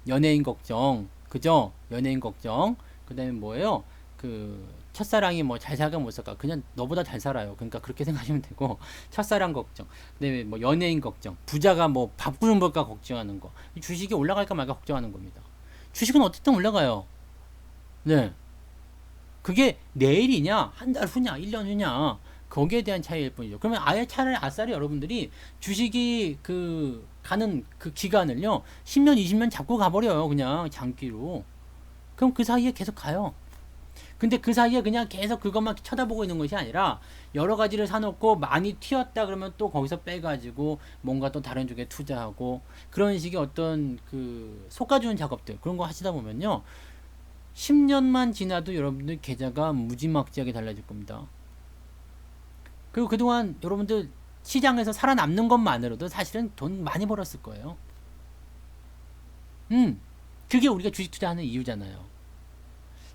Speaker 1: 연예인 걱정 그죠? 연예인 걱정 그 다음에 뭐예요? 그 첫사랑이 뭐 잘 살까 못 살까 그냥 너보다 잘 살아요. 그러니까 그렇게 생각하시면 되고 첫사랑 걱정 그 다음에 뭐 연예인 걱정 부자가 뭐 밥 굶어 볼까 걱정하는 거 주식이 올라갈까 말까 걱정하는 겁니다. 주식은 어쨌든 올라가요. 그게 내일이냐 한 달 후냐 1년 후냐 거기에 대한 차이일 뿐이죠. 그러면 아예 차라리 아싸리 여러분들이 주식이 가는 그 기간을요 10년 20년 잡고 가버려요. 그냥 장기로. 그럼 그 사이에 계속 가요. 근데 그 사이에 그냥 계속 그것만 쳐다보고 있는 것이 아니라 여러 가지를 사놓고 많이 튀었다 그러면 또 거기서 빼가지고 뭔가 또 다른 쪽에 투자하고 그런 식의 어떤 그 솎아주는 작업들 그런 거 하시다 보면요 10년만 지나도 여러분들 계좌가 무지막지하게 달라질 겁니다. 그리고 그동안 여러분들 시장에서 살아남는 것만으로도 사실은 돈 많이 벌었을 거예요. 그게 우리가 주식 투자하는 이유잖아요.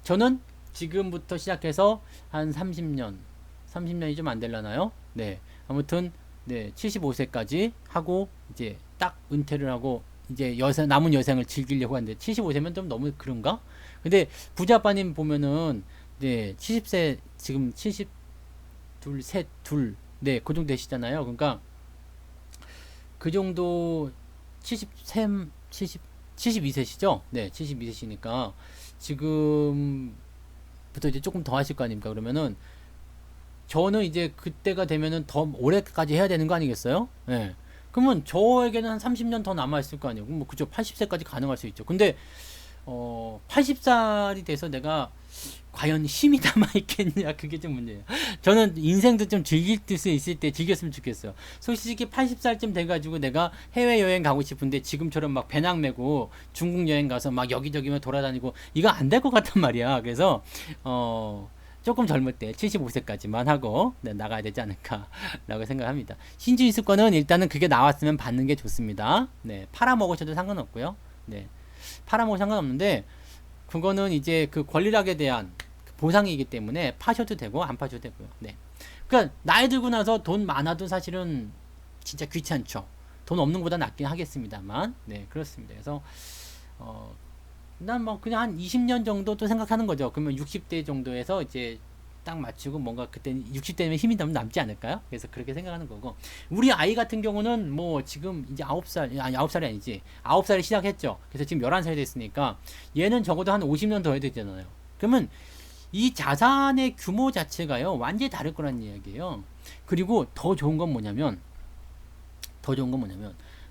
Speaker 1: 저는 지금부터 시작해서 한 30년이 좀 안 될라나요? 아무튼 75세까지 하고 이제 딱 은퇴를 하고 이제 남은 여생을 즐기려고 하는데 75세면 좀 너무 그런가? 근데 부자빠님 보면은 70세 지금 72, 셋, 둘 그 정도 되시잖아요. 그러니까 그 정도 72세시죠? 72세시니까 지금부터 이제 조금 더 하실 거 아닙니까? 그러면은 저는 이제 그때가 되면은 더 오래까지 해야 되는 거 아니겠어요? 그러면 저에게는 한 30년 더 남아있을 거 아니에요. 뭐 그죠? 80세까지 가능할 수 있죠. 근데 80살이 돼서 내가 과연 힘이 남아있겠냐 그게 좀 문제예요. 저는 인생도 좀 즐길 수 있을 때 즐겼으면 좋겠어요. 솔직히 80살쯤 돼가지고 내가 해외여행 가고 싶은데 지금처럼 막 배낭 메고 중국 여행 가서 막 여기저기만 돌아다니고 이거 안 될 것 같단 말이야. 그래서 조금 젊을 때 75세까지만 하고 나가야 되지 않을까 라고 생각합니다. 신주인수권은 일단은 그게 나왔으면 받는 게 좋습니다. 팔아먹으셔도 상관없고요. 팔아먹어도 상관없는데 그거는 이제 그 권리락에 대한 보상이기 때문에 파셔도 되고 안 파셔도 되고요. 그러니까 나이 들고 나서 돈 많아도 사실은 진짜 귀찮죠. 돈 없는 것보다 낫긴 하겠습니다만 그렇습니다. 그래서 난 뭐 그냥 한 20년 정도 또 생각하는 거죠. 그러면 60대 정도에서 이제 딱 맞추고 뭔가 그때 60대면 힘이 좀 남지 않을까요? 그래서 그렇게 생각하는 거고 우리 아이 같은 경우는 뭐 지금 이제 9살이 아니지 9살에 시작했죠. 그래서 지금 11살이 됐으니까 얘는 적어도 한 50년 더 해야 되잖아요. 그러면 이 자산의 규모 자체가요 완전히 다를 거란 이야기예요. 그리고 더 좋은 건 뭐냐면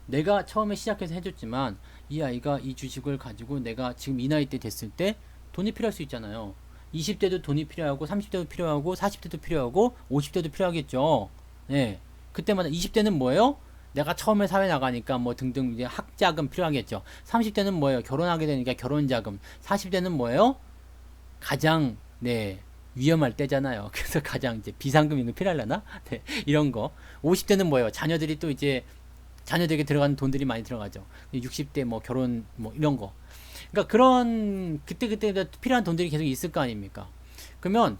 Speaker 1: 내가 처음에 시작해서 해줬지만 이 아이가 이 주식을 가지고 내가 지금 이 나이 때 됐을 때 돈이 필요할 수 있잖아요. 20대도 돈이 필요하고 30대도 필요하고 40대도 필요하고 50대도 필요하겠죠. 네. 그때마다 20대는 뭐예요? 내가 처음에 사회 나가니까 뭐 등등 이제 학자금 필요하겠죠. 30대는 뭐예요? 결혼하게 되니까 결혼자금. 40대는 뭐예요? 가장 위험할 때잖아요. 그래서 가장 이제 비상금 이런 거 필요하려나? 네, 이런 거. 50대는 뭐예요? 자녀들이 또 이제 자녀들에게 들어가는 돈들이 많이 들어가죠. 60대 뭐 결혼 뭐 이런 거. 그러니까 그런 그때 필요한 돈들이 계속 있을 거 아닙니까? 그러면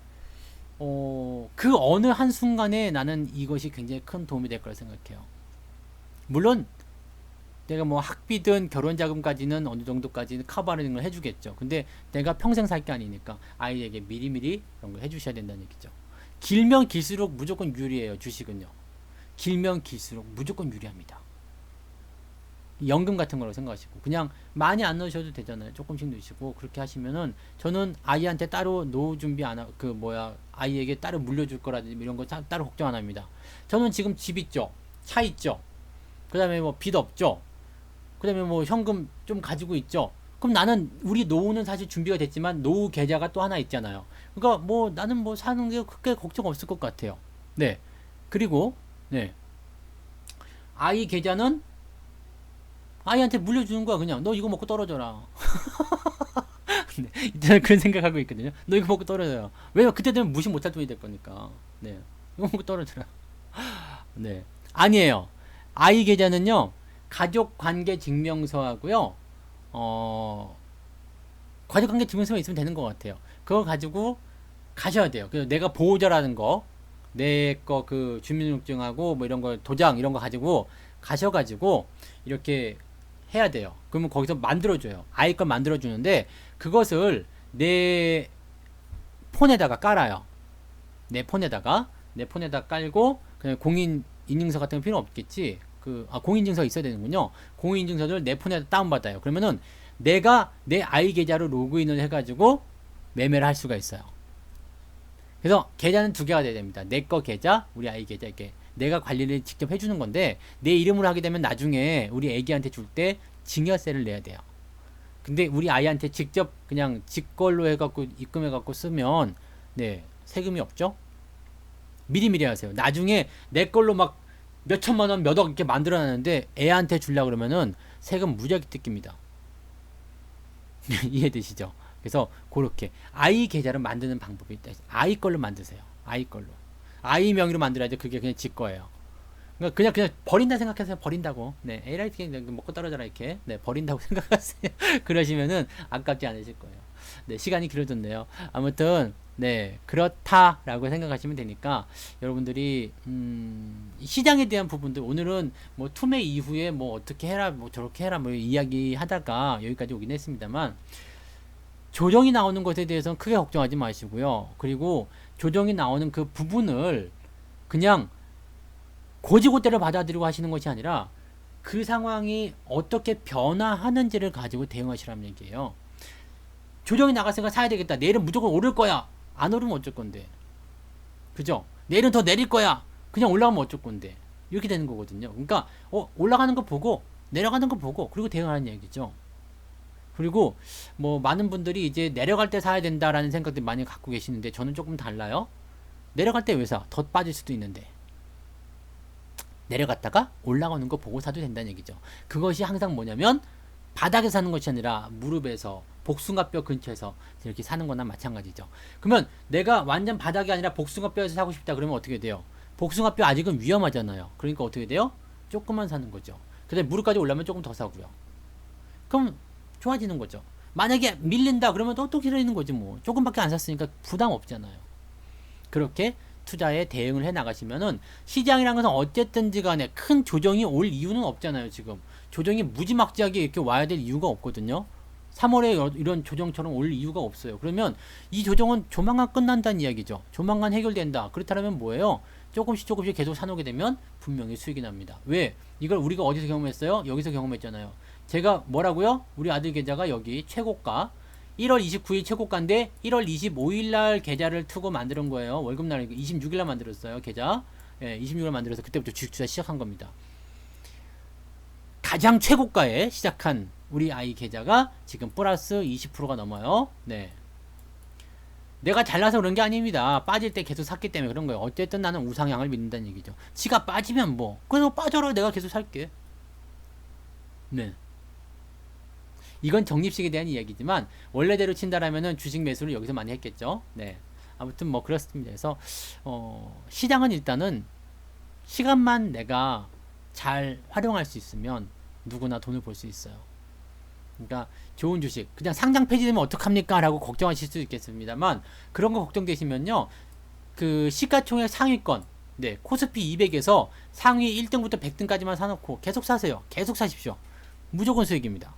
Speaker 1: 그 어느 한 순간에 나는 이것이 굉장히 큰 도움이 될 거라 생각해요. 물론 내가 뭐 학비든 결혼자금까지는 어느 정도까지는 커버하는 걸 해주겠죠. 근데 내가 평생 살 게 아니니까 아이에게 미리미리 그런 거 해주셔야 된다는 얘기죠. 길면 길수록 무조건 유리해요. 주식은요. 길면 길수록 무조건 유리합니다. 연금 같은 거라고 생각하시고 그냥 많이 안 넣으셔도 되잖아요. 조금씩 넣으시고 그렇게 하시면은 저는 아이한테 따로 노후 준비 안 하고 아이에게 따로 물려줄 거라든지 이런 거 따로 걱정 안 합니다. 저는 지금 집 있죠. 차 있죠. 그 다음에 뭐 빚 없죠. 그 다음에 뭐 현금 좀 가지고 있죠. 그럼 나는 우리 노후는 사실 준비가 됐지만 노후 계좌가 또 하나 있잖아요. 그러니까 뭐 나는 뭐 사는 게 크게 걱정 없을 것 같아요. 네. 그리고 아이 계좌는 아이한테 물려주는 거야. 그냥 너 이거 먹고 떨어져라. 네. 저는 그런 생각하고 있거든요. 너 이거 먹고 떨어져요. 왜냐면 그때 되면 무시 못할 돈이 될 거니까. 네. 이거 먹고 떨어져라. 네. 아니에요. 아이 계좌는요. 가족 관계 증명서하고요. 가족 관계 증명서만 있으면 되는 것 같아요. 그거 가지고 가셔야 돼요. 그래서 내가 보호자라는 거, 내 거 그 주민등록증하고 뭐 이런 거 도장 이런 거 가지고 가셔가지고 이렇게 해야 돼요. 그러면 거기서 만들어줘요. 아이 걸 만들어주는데 그것을 내 폰에다가 깔아요. 내 폰에다가 깔고 그냥 공인 인증서 같은 거 필요 없겠지. 공인증서 있어야 되는군요. 공인증서를 내 폰에 다운받아요. 그러면은 내가 내 아이 계좌로 로그인을 해가지고 매매를 할 수가 있어요. 그래서 계좌는 두 개가 돼야 됩니다. 내 거 계좌, 우리 아이 계좌 이렇게 내가 관리를 직접 해주는 건데 내 이름으로 하게 되면 나중에 우리 애기한테 줄 때 증여세를 내야 돼요. 근데 우리 아이한테 직접 그냥 직걸로 해갖고 입금해갖고 쓰면 세금이 없죠. 미리미리 하세요. 나중에 내 걸로 막 몇 천만 원, 몇 억 이렇게 만들어놨는데 애한테 주려고 그러면은 세금 무지하게 뜯깁니다. 이해되시죠? 그래서 그렇게 아이 계좌를 만드는 방법이 있다. 아이 걸로 만드세요. 아이 걸로. 아이 명의로 만들어야지 그게 그냥 지 거예요. 그러니까 그냥 버린다 생각하세요. 버린다고. 네, 에라이 먹고 떨어져라 이렇게. 네, 버린다고 생각하세요. 그러시면은 아깝지 않으실 거예요. 네, 시간이 길어졌네요. 아무튼 그렇다라고 생각하시면 되니까 여러분들이 시장에 대한 부분들 오늘은 뭐 투매 이후에 뭐 어떻게 해라 뭐 저렇게 해라 뭐 이야기하다가 여기까지 오긴 했습니다만 조정이 나오는 것에 대해서는 크게 걱정하지 마시고요. 그리고 조정이 나오는 그 부분을 그냥 고지고대로 받아들이고 하시는 것이 아니라 그 상황이 어떻게 변화하는지를 가지고 대응하시라는 얘기예요. 조정이 나갔으니까 사야 되겠다. 내일은 무조건 오를 거야. 안 오르면 어쩔 건데. 그죠? 내일은 더 내릴 거야. 그냥 올라가면 어쩔 건데. 이렇게 되는 거거든요. 그러니까 올라가는 거 보고 내려가는 거 보고 그리고 대응하는 얘기죠. 그리고 뭐 많은 분들이 이제 내려갈 때 사야 된다라는 생각들 많이 갖고 계시는데 저는 조금 달라요. 내려갈 때 왜 사? 더 빠질 수도 있는데. 내려갔다가 올라가는 거 보고 사도 된다는 얘기죠. 그것이 항상 뭐냐면 바닥에 사는 것이 아니라 무릎에서 복숭아뼈 근처에서 이렇게 사는 거나 마찬가지죠. 그러면 내가 완전 바닥이 아니라 복숭아뼈에서 사고 싶다 그러면 어떻게 돼요? 복숭아뼈 아직은 위험하잖아요. 그러니까 어떻게 돼요? 조금만 사는 거죠. 그다음에 무릎까지 올라면 조금 더 사고요. 그럼 좋아지는 거죠. 만약에 밀린다 그러면 또 길어지는 거지 뭐. 조금밖에 안 샀으니까 부담 없잖아요. 그렇게 투자에 대응을 해 나가시면은 시장이라는 것은 어쨌든지 간에 큰 조정이 올 이유는 없잖아요. 지금 조정이 무지막지하게 이렇게 와야 될 이유가 없거든요. 3월에 이런 조정처럼 올 이유가 없어요. 그러면 이 조정은 조만간 끝난다는 이야기죠. 조만간 해결된다. 그렇다면 뭐예요? 조금씩 계속 사놓게 되면 분명히 수익이 납니다. 왜? 이걸 우리가 어디서 경험했어요? 여기서 경험했잖아요. 제가 뭐라고요? 우리 아들 계좌가 여기 최고가 1월 29일 최고가인데 1월 25일 날 계좌를 투고 만드는 거예요. 월급날 26일 날 만들었어요. 계좌. 예, 26일 만들어서 그때부터 주식 투자 시작한 겁니다. 가장 최고가에 시작한 우리 아이 계좌가 지금 플러스 20%가 넘어요. 네. 내가 잘나서 그런 게 아닙니다. 빠질 때 계속 샀기 때문에 그런 거예요. 어쨌든 나는 우상향을 믿는다는 얘기죠. 지가 빠지면 뭐 그래서 빠져라 내가 계속 살게. 네. 이건 적립식에 대한 이야기지만 원래대로 친다라면은 주식 매수를 여기서 많이 했겠죠. 네. 아무튼 뭐 그렇습니다. 그래서 시장은 일단은 시간만 내가 잘 활용할 수 있으면 누구나 돈을 벌 수 있어요. 그러니까 좋은 주식 그냥 상장 폐지되면 어떡합니까 라고 걱정하실 수 있겠습니다만 그런 거 걱정되시면요 그 시가총액 상위권 네 코스피 200에서 상위 1등부터 100등까지만 사놓고 계속 사세요. 계속 사십시오. 무조건 수익입니다.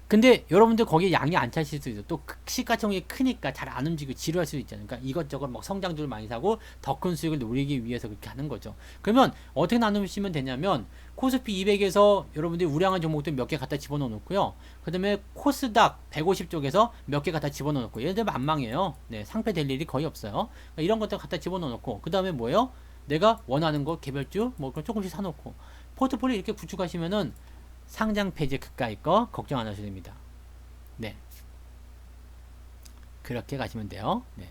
Speaker 1: 근데 여러분들 거기에 양이 안 차실 수 있어요. 또 시가총액이 크니까 잘 안 움직이고 지루할 수도 있잖아요. 그러니까 이것저것 막 성장주를 많이 사고 더 큰 수익을 노리기 위해서 그렇게 하는 거죠. 그러면 어떻게 나누시면 되냐면 코스피 200에서 여러분들이 우량한 종목들 몇 개 갖다 집어넣어 놓고요. 그 다음에 코스닥 150 쪽에서 몇 개 갖다 집어넣어 놓고 얘들 만망이에요. 네, 상패될 일이 거의 없어요. 그러니까 이런 것들 갖다 집어넣어 놓고 그 다음에 뭐예요? 내가 원하는 거 개별주 뭐 조금씩 사놓고 포트폴리오 이렇게 구축하시면은 상장 폐지 그까이 거 걱정 안 하셔도 됩니다. 네. 그렇게 가시면 돼요. 네.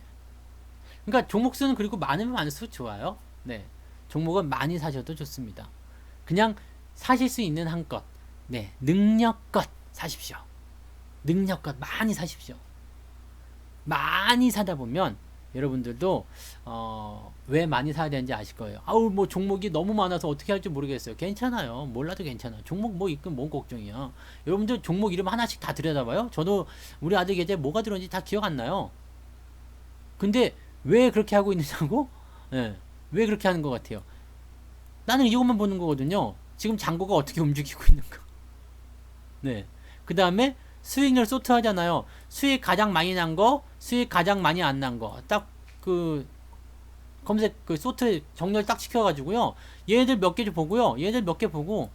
Speaker 1: 그러니까 종목 수는 그리고 많으면 많을수록 좋아요. 네. 종목은 많이 사셔도 좋습니다. 그냥 사실 수 있는 한껏, 네. 능력껏 사십시오. 능력껏 많이 사십시오. 많이 사다 보면 여러분들도 왜 많이 사야 되는지 아실 거예요. 아우 뭐 종목이 너무 많아서 어떻게 할지 모르겠어요. 괜찮아요. 몰라도 괜찮아요. 종목 뭐 있건 뭔 걱정이야. 여러분들 종목 이름 하나씩 다 들여다봐요. 저도 우리 아들 계좌에 뭐가 들어온지 다 기억 안 나요. 근데 왜 그렇게 하고 있느냐고? 네. 왜 그렇게 하는 것 같아요? 나는 이것만 보는 거거든요. 지금 장고가 어떻게 움직이고 있는가. 네. 그 다음에 수익률 소트 하잖아요. 수익 가장 많이 난 거, 수익 가장 많이 안 난 거. 딱 그 검색 그 소트 정렬 딱 시켜가지고요. 얘네들 몇 개 보고요. 얘네들 몇 개 보고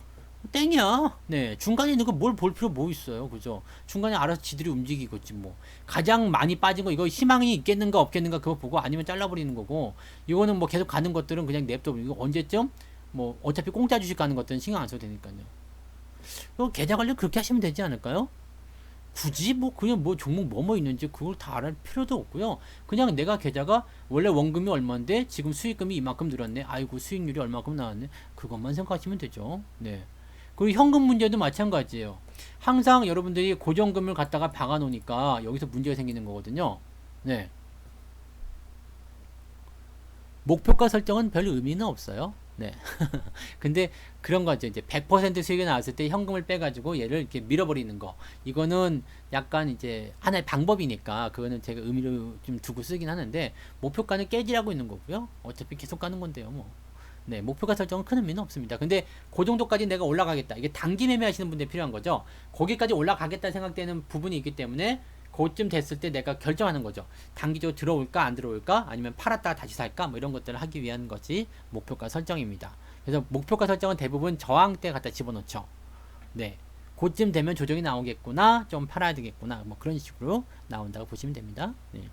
Speaker 1: 땡이야. 네. 중간에 있는 거 뭘 볼 필요 뭐 있어요. 그죠? 중간에 알아서 지들이 움직이겠지 뭐. 가장 많이 빠진 거 이거 희망이 있겠는가 없겠는가 그거 보고 아니면 잘라버리는 거고. 이거는 뭐 계속 가는 것들은 그냥 냅둬. 이거 언제쯤 뭐 어차피 공짜 주식 가는 것들은 신경 안 써도 되니까요. 계좌 관리 그렇게 하시면 되지 않을까요? 굳이 뭐 그냥 뭐 종목 뭐뭐 있는지 그걸 다 알을 필요도 없고요. 그냥 내가 계좌가 원래 원금이 얼마인데 지금 수익금이 이만큼 늘었네. 아이고 수익률이 얼마큼 나왔네. 그것만 생각하시면 되죠. 네. 그리고 현금 문제도 마찬가지예요. 항상 여러분들이 고정금을 갖다가 박아 놓으니까 여기서 문제가 생기는 거거든요. 네. 목표가 설정은 별 의미는 없어요. 네. 근데 그런 거죠. 이제 100% 수익이 나왔을 때 현금을 빼가지고 얘를 이렇게 밀어버리는 거. 이거는 약간 이제 하나의 방법이니까 그거는 제가 의미를 좀 두고 쓰긴 하는데 목표가는 깨지라고 있는 거고요. 어차피 계속 가는 건데요. 뭐. 네. 목표가 설정은 큰 의미는 없습니다. 근데 그 정도까지 내가 올라가겠다. 이게 단기 매매 하시는 분들 필요한 거죠. 거기까지 올라가겠다 생각되는 부분이 있기 때문에 그쯤 됐을 때 내가 결정하는 거죠. 단기적으로 들어올까 안 들어올까 아니면 팔았다가 다시 살까 뭐 이런 것들을 하기 위한 것이 목표가 설정입니다. 그래서 목표가 설정은 대부분 저항대 갖다 집어넣죠. 네, 그쯤 되면 조정이 나오겠구나, 좀 팔아야 되겠구나, 뭐 그런 식으로 나온다고 보시면 됩니다. 네.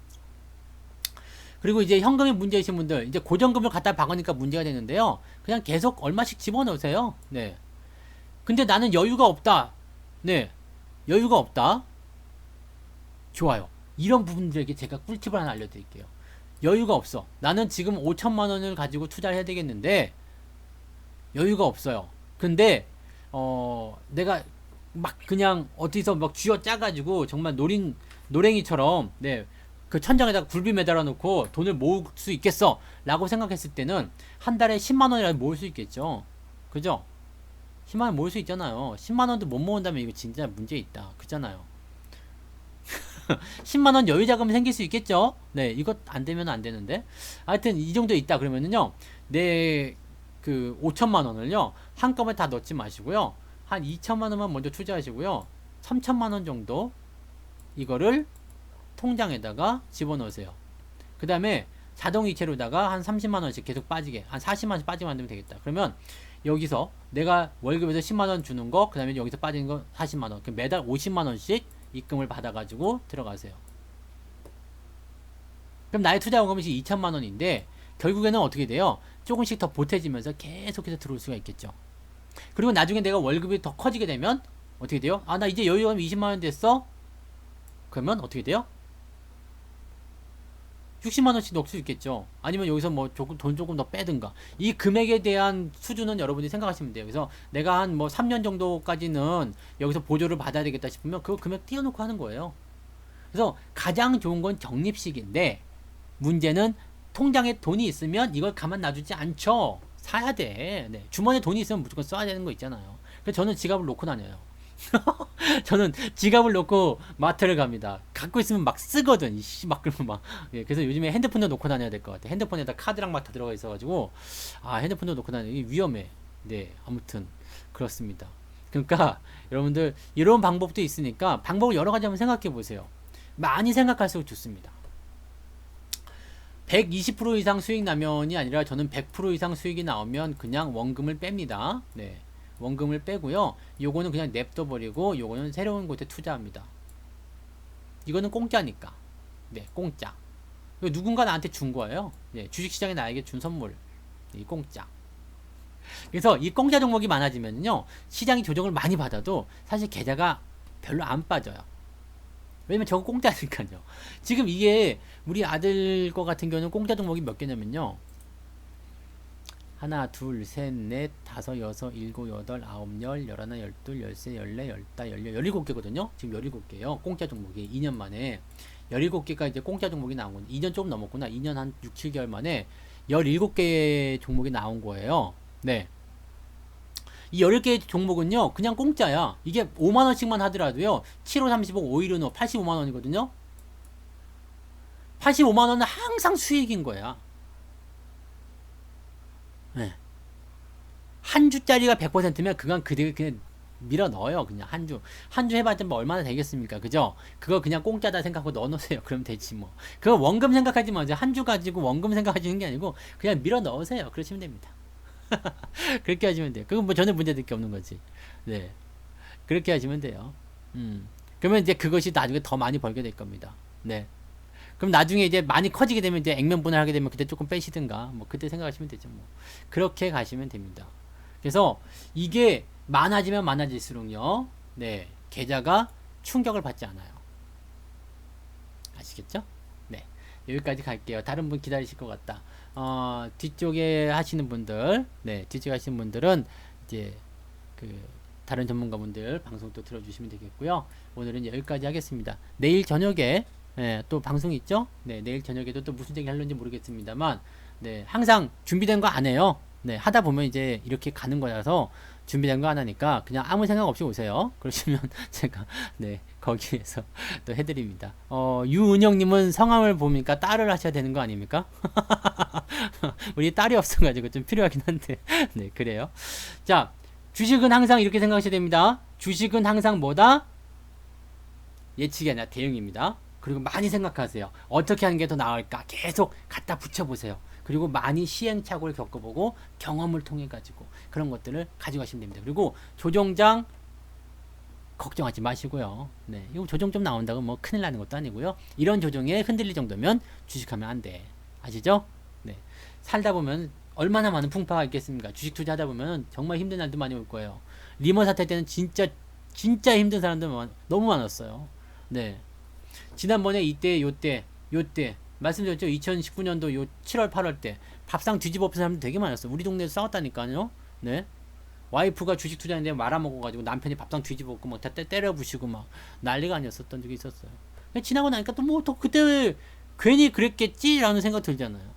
Speaker 1: 그리고 이제 현금에 문제이신 분들 이제 고정금을 갖다 박으니까 문제가 되는데요. 그냥 계속 얼마씩 집어넣으세요. 네. 근데 나는 여유가 없다. 네, 여유가 없다. 좋아요. 이런 부분들에게 제가 꿀팁을 하나 알려드릴게요. 여유가 없어. 나는 지금 5천만 원을 가지고 투자를 해야 되겠는데 여유가 없어요. 근데 내가 막 그냥 어디서 막 쥐어 짜가지고 정말 노랭이처럼 네, 그 천장에다가 굴비 매달아 놓고 돈을 모을 수 있겠어 라고 생각했을 때는 한 달에 10만 원이라도 모을 수 있겠죠. 그죠? 10만 원 모을 수 있잖아요. 10만 원도 못 모은다면 이거 진짜 문제 있다. 그잖아요. 10만원 여유 자금이 생길 수 있겠죠? 네, 이것 안 되면 안 되는데. 하여튼, 이 정도 있다. 그러면은요, 내, 5천만원을요, 한꺼번에 다 넣지 마시고요, 한 2천만원만 먼저 투자하시고요, 3천만원 정도, 이거를 통장에다가 집어넣으세요. 그 다음에, 자동이체로다가 한 30만원씩 계속 빠지게, 한 40만원씩 빠지게 만들면 되겠다. 그러면, 여기서 내가 월급에서 10만원 주는 거, 그 다음에 여기서 빠지는 거 40만원. 매달 50만원씩 입금을 받아가지고 들어가세요. 그럼 나의 투자 원금이 2천만 원인데 결국에는 어떻게 돼요? 조금씩 더 보태지면서 계속해서 들어올 수가 있겠죠. 그리고 나중에 내가 월급이 더 커지게 되면 어떻게 돼요? 아, 나 이제 여유가 20만 원 됐어? 그러면 어떻게 돼요? 60만 원씩 넣을 수 있겠죠. 아니면 여기서 뭐 돈 조금 더 빼든가. 이 금액에 대한 수준은 여러분이 생각하시면 돼요. 그래서 내가 한 뭐 3년 정도까지는 여기서 보조를 받아야 되겠다 싶으면 그 금액 띄워놓고 하는 거예요. 그래서 가장 좋은 건 적립식인데 문제는 통장에 돈이 있으면 이걸 가만 놔두지 않죠. 사야 돼. 네. 주머니에 돈이 있으면 무조건 써야 되는 거 있잖아요. 그래서 저는 지갑을 놓고 다녀요. 저는 지갑을 놓고 마트를 갑니다. 갖고 있으면 막 쓰거든. 이씨, 막 그러면 막. 예, 그래서 요즘에 핸드폰도 놓고 다녀야 될 것 같아. 핸드폰에다 카드랑 막 다 들어가 있어가지고 아, 핸드폰도 놓고 다니는 게 위험해. 네, 아무튼 그렇습니다. 그러니까 여러분들 이런 방법도 있으니까 방법을 여러 가지 한번 생각해 보세요. 많이 생각할수록 좋습니다. 120% 이상 수익 나면이 아니라 저는 100% 이상 수익이 나오면 그냥 원금을 뺍니다. 네. 원금을 빼고요. 요거는 그냥 냅둬 버리고 요거는 새로운 곳에 투자합니다. 이거는 공짜니까. 네, 공짜. 이거 누군가 나한테 준 거예요. 네, 주식시장에 나에게 준 선물. 이 공짜. 그래서 이 공짜 종목이 많아지면요. 시장이 조정을 많이 받아도 사실 계좌가 별로 안 빠져요. 왜냐면 저거 공짜니까요. 지금 이게 우리 아들 거 같은 경우는 공짜 종목이 몇 개냐면요. 하나, 둘, 셋, 넷, 다섯, 여섯, 일곱, 여덟, 아홉, 열, 열하나, 열둘, 열세, 열네, 열다, 열여, 17개거든요. 지금 17개예요. 공짜 종목이 2년 만에 17개가 이제 공짜 종목이 나온 건데 2년 조금 넘었구나. 2년 한 6, 7개월 만에 17개 종목이 나온 거예요. 네. 이 10개 종목은요, 그냥 공짜야. 이게 5만원씩만 하더라도요, 7, 5, 35, 5, 1, 5, 85만원이거든요? 85만원은 항상 수익인 거야. 네. 한 주짜리가 100%면 그건 그대로 그냥 밀어 넣어요. 그냥 한 주. 한 주 해봤자 뭐 얼마나 되겠습니까? 그죠? 그거 그냥 공짜다 생각하고 넣어 놓으세요. 그럼 되지 뭐. 그거 원금 생각하지 마세요. 한 주 가지고 원금 생각하시는 게 아니고 그냥 밀어 넣으세요. 그러시면 됩니다. 그렇게 하시면 돼요. 그건 뭐 전혀 문제될 게 없는 거지. 네. 그렇게 하시면 돼요. 그러면 이제 그것이 나중에 더 많이 벌게 될 겁니다. 네. 그럼 나중에 이제 많이 커지게 되면 이제 액면분할 하게 되면 그때 조금 빼시든가 뭐 그때 생각하시면 되죠. 뭐. 그렇게 가시면 됩니다. 그래서 이게 많아지면 많아질수록요. 네. 계좌가 충격을 받지 않아요. 아시겠죠? 네. 여기까지 갈게요. 다른 분 기다리실 것 같다. 뒤쪽에 하시는 분들, 네, 뒤쪽에 하시는 분들은 이제 그 다른 전문가분들 방송 또 들어주시면 되겠고요. 오늘은 여기까지 하겠습니다. 내일 저녁에 또 방송 있죠? 네, 내일 저녁에도 또 무슨 얘기 하려는지 모르겠습니다만, 네, 항상 준비된 거 안 해요. 네, 하다 보면 이제 이렇게 가는 거라서 준비된 거 안 하니까 그냥 아무 생각 없이 오세요. 그러시면 제가 네, 거기에서 또 해드립니다. 유은영님은 성함을 보니까 딸을 하셔야 되는 거 아닙니까? 우리 딸이 없어가지고 좀 필요하긴 한데 네, 그래요. 자, 주식은 항상 이렇게 생각하셔야 됩니다. 주식은 항상 뭐다? 예측이 아니라 대응입니다. 그리고 많이 생각하세요. 어떻게 하는 게 더 나을까? 계속 갖다 붙여보세요. 그리고 많이 시행착오를 겪어보고 경험을 통해 가지고 그런 것들을 가져가시면 됩니다. 그리고 조정장 걱정하지 마시고요. 네, 이거 조정 좀 나온다고 뭐 큰일 나는 것도 아니고요. 이런 조정에 흔들릴 정도면 주식하면 안 돼. 아시죠? 네, 살다 보면 얼마나 많은 풍파가 있겠습니까? 주식 투자하다 보면 정말 힘든 날도 많이 올 거예요. 리먼 사태 때는 진짜 힘든 사람들 너무 많았어요. 네, 지난번에 이때 요때 말씀드렸죠. 2019년도 요 7월 8월 때 밥상 뒤집어 엎은 사람들 되게 많았어요. 우리 동네에서 싸웠다니까요. 네. 와이프가 주식 투자했는데 말아먹어가지고 남편이 밥상 뒤집어 엎고 막 때려 부시고 막 난리가 아니었었던 적이 있었어요. 지나고 나니까 또 뭐 또 그때 괜히 그랬겠지라는 생각 들잖아요.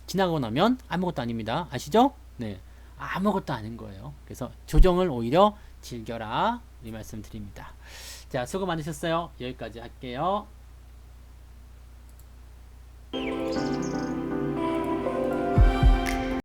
Speaker 1: 지나고 나면 아무것도 아닙니다. 아시죠? 네. 아무것도 아닌 거예요. 그래서 조정을 오히려 즐겨라 이 말씀 드립니다. 자, 수고 많으셨어요. 여기까지 할게요.